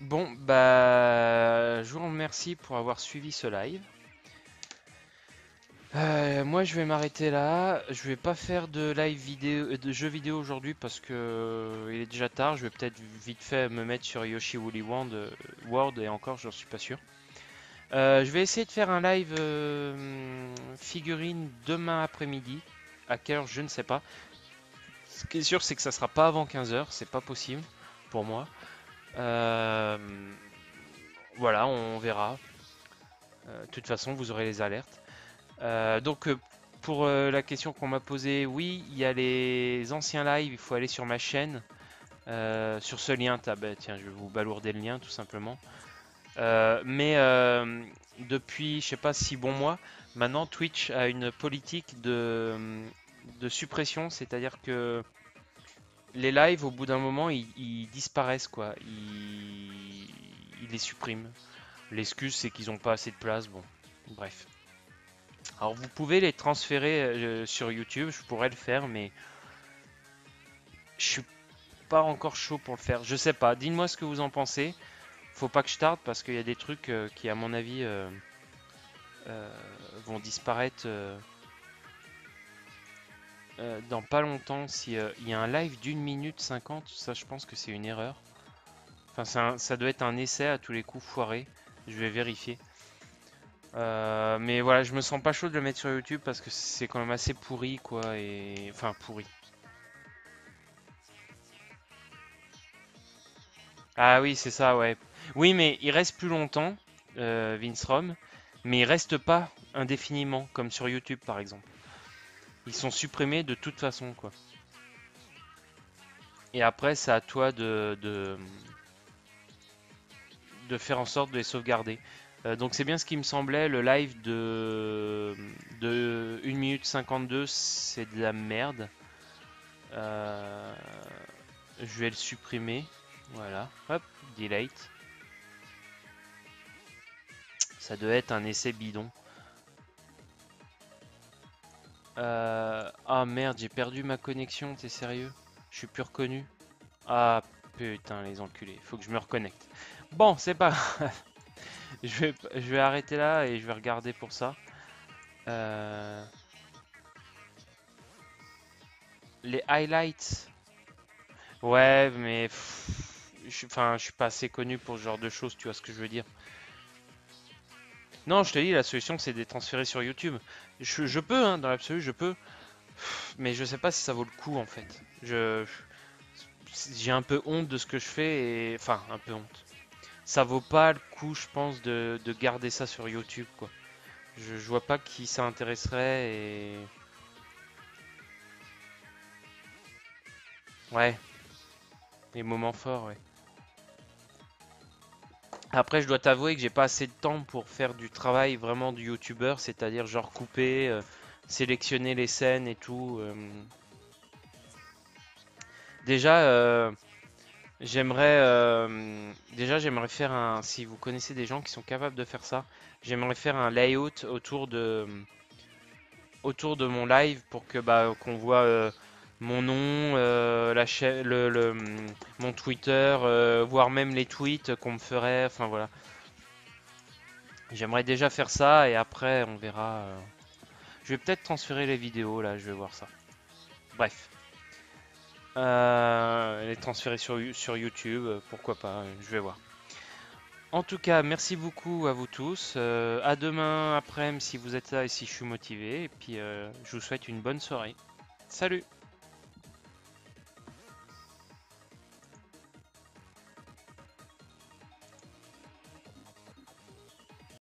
Bon, bah, je vous remercie pour avoir suivi ce live. Moi, je vais m'arrêter là. Je vais pas faire de live vidéo, de jeux vidéo aujourd'hui parce que il est déjà tard. Je vais peut-être vite fait me mettre sur Yoshi Woolly World, World et encore, j'en suis pas sûr. Je vais essayer de faire un live figurine demain après-midi. À quelle heure, je ne sais pas. Ce qui est sûr, c'est que ça sera pas avant 15 heures. C'est pas possible pour moi. Euh, voilà, on verra. De toute façon, vous aurez les alertes. Pour la question qu'on m'a posée, oui, il y a les anciens lives, il faut aller sur ma chaîne. Sur ce lien, bah, tiens, je vais vous balourder le lien tout simplement. Depuis, je sais pas, 6 bons mois, maintenant Twitch a une politique de suppression, c'est-à-dire que les lives, au bout d'un moment, ils disparaissent, quoi. Ils les suppriment. L'excuse, c'est qu'ils n'ont pas assez de place. Bon, bref. Alors, vous pouvez les transférer sur YouTube, je pourrais le faire, mais je suis pas encore chaud pour le faire. Je sais pas. Dites-moi ce que vous en pensez. Faut pas que je tarde parce qu'il y a des trucs qui, à mon avis, euh, vont disparaître dans pas longtemps. Si il y a un live d'1 minute 50, ça, je pense que c'est une erreur. Enfin, ça doit être un essai à tous les coups foiré. Je vais vérifier. Mais voilà, je me sens pas chaud de le mettre sur YouTube parce que c'est quand même assez pourri, quoi. Et enfin, pourri. Ah oui, c'est ça, ouais. Oui, mais il reste plus longtemps, Vince Rom, mais il reste pas indéfiniment, comme sur YouTube par exemple. Ils sont supprimés de toute façon, quoi. Et après, c'est à toi de faire en sorte de les sauvegarder. Donc c'est bien ce qui me semblait, le live de 1 minute 52, c'est de la merde. Euh, je vais le supprimer. Voilà, hop, delete. Ça doit être un essai bidon. Ah merde, j'ai perdu ma connexion, t'es sérieux? Je suis plus reconnu. Ah putain, les enculés, faut que je me reconnecte. Bon, c'est pas grave. Je vais arrêter là et je vais regarder pour ça. Euh, les highlights. Ouais, mais enfin, je suis pas assez connu pour ce genre de choses, tu vois ce que je veux dire. Non, je te dis, la solution c'est de les transférer sur YouTube. Je peux, hein, dans l'absolu, je peux. Mais je sais pas si ça vaut le coup en fait. J'ai un peu honte de ce que je fais et. Enfin, un peu honte. Ça vaut pas le coup, je pense, de garder ça sur YouTube, quoi. Je vois pas qui ça intéresserait et. Ouais, les moments forts, ouais. Après, je dois t'avouer que j'ai pas assez de temps pour faire du travail vraiment du youtubeur, c'est-à-dire genre couper, sélectionner les scènes et tout. Déjà, j'aimerais faire un. Si vous connaissez des gens qui sont capables de faire ça, j'aimerais faire un layout autour de mon live pour que bah qu'on voit mon nom, la chaîne, mon Twitter, voire même les tweets qu'on me ferait. Enfin voilà. J'aimerais déjà faire ça et après on verra. Je vais peut-être transférer les vidéos là, je vais voir ça. Bref. Les transférer sur YouTube, pourquoi pas, je vais voir. En tout cas, merci beaucoup à vous tous. À demain après-midi si vous êtes là et si je suis motivé. Et puis je vous souhaite une bonne soirée. Salut!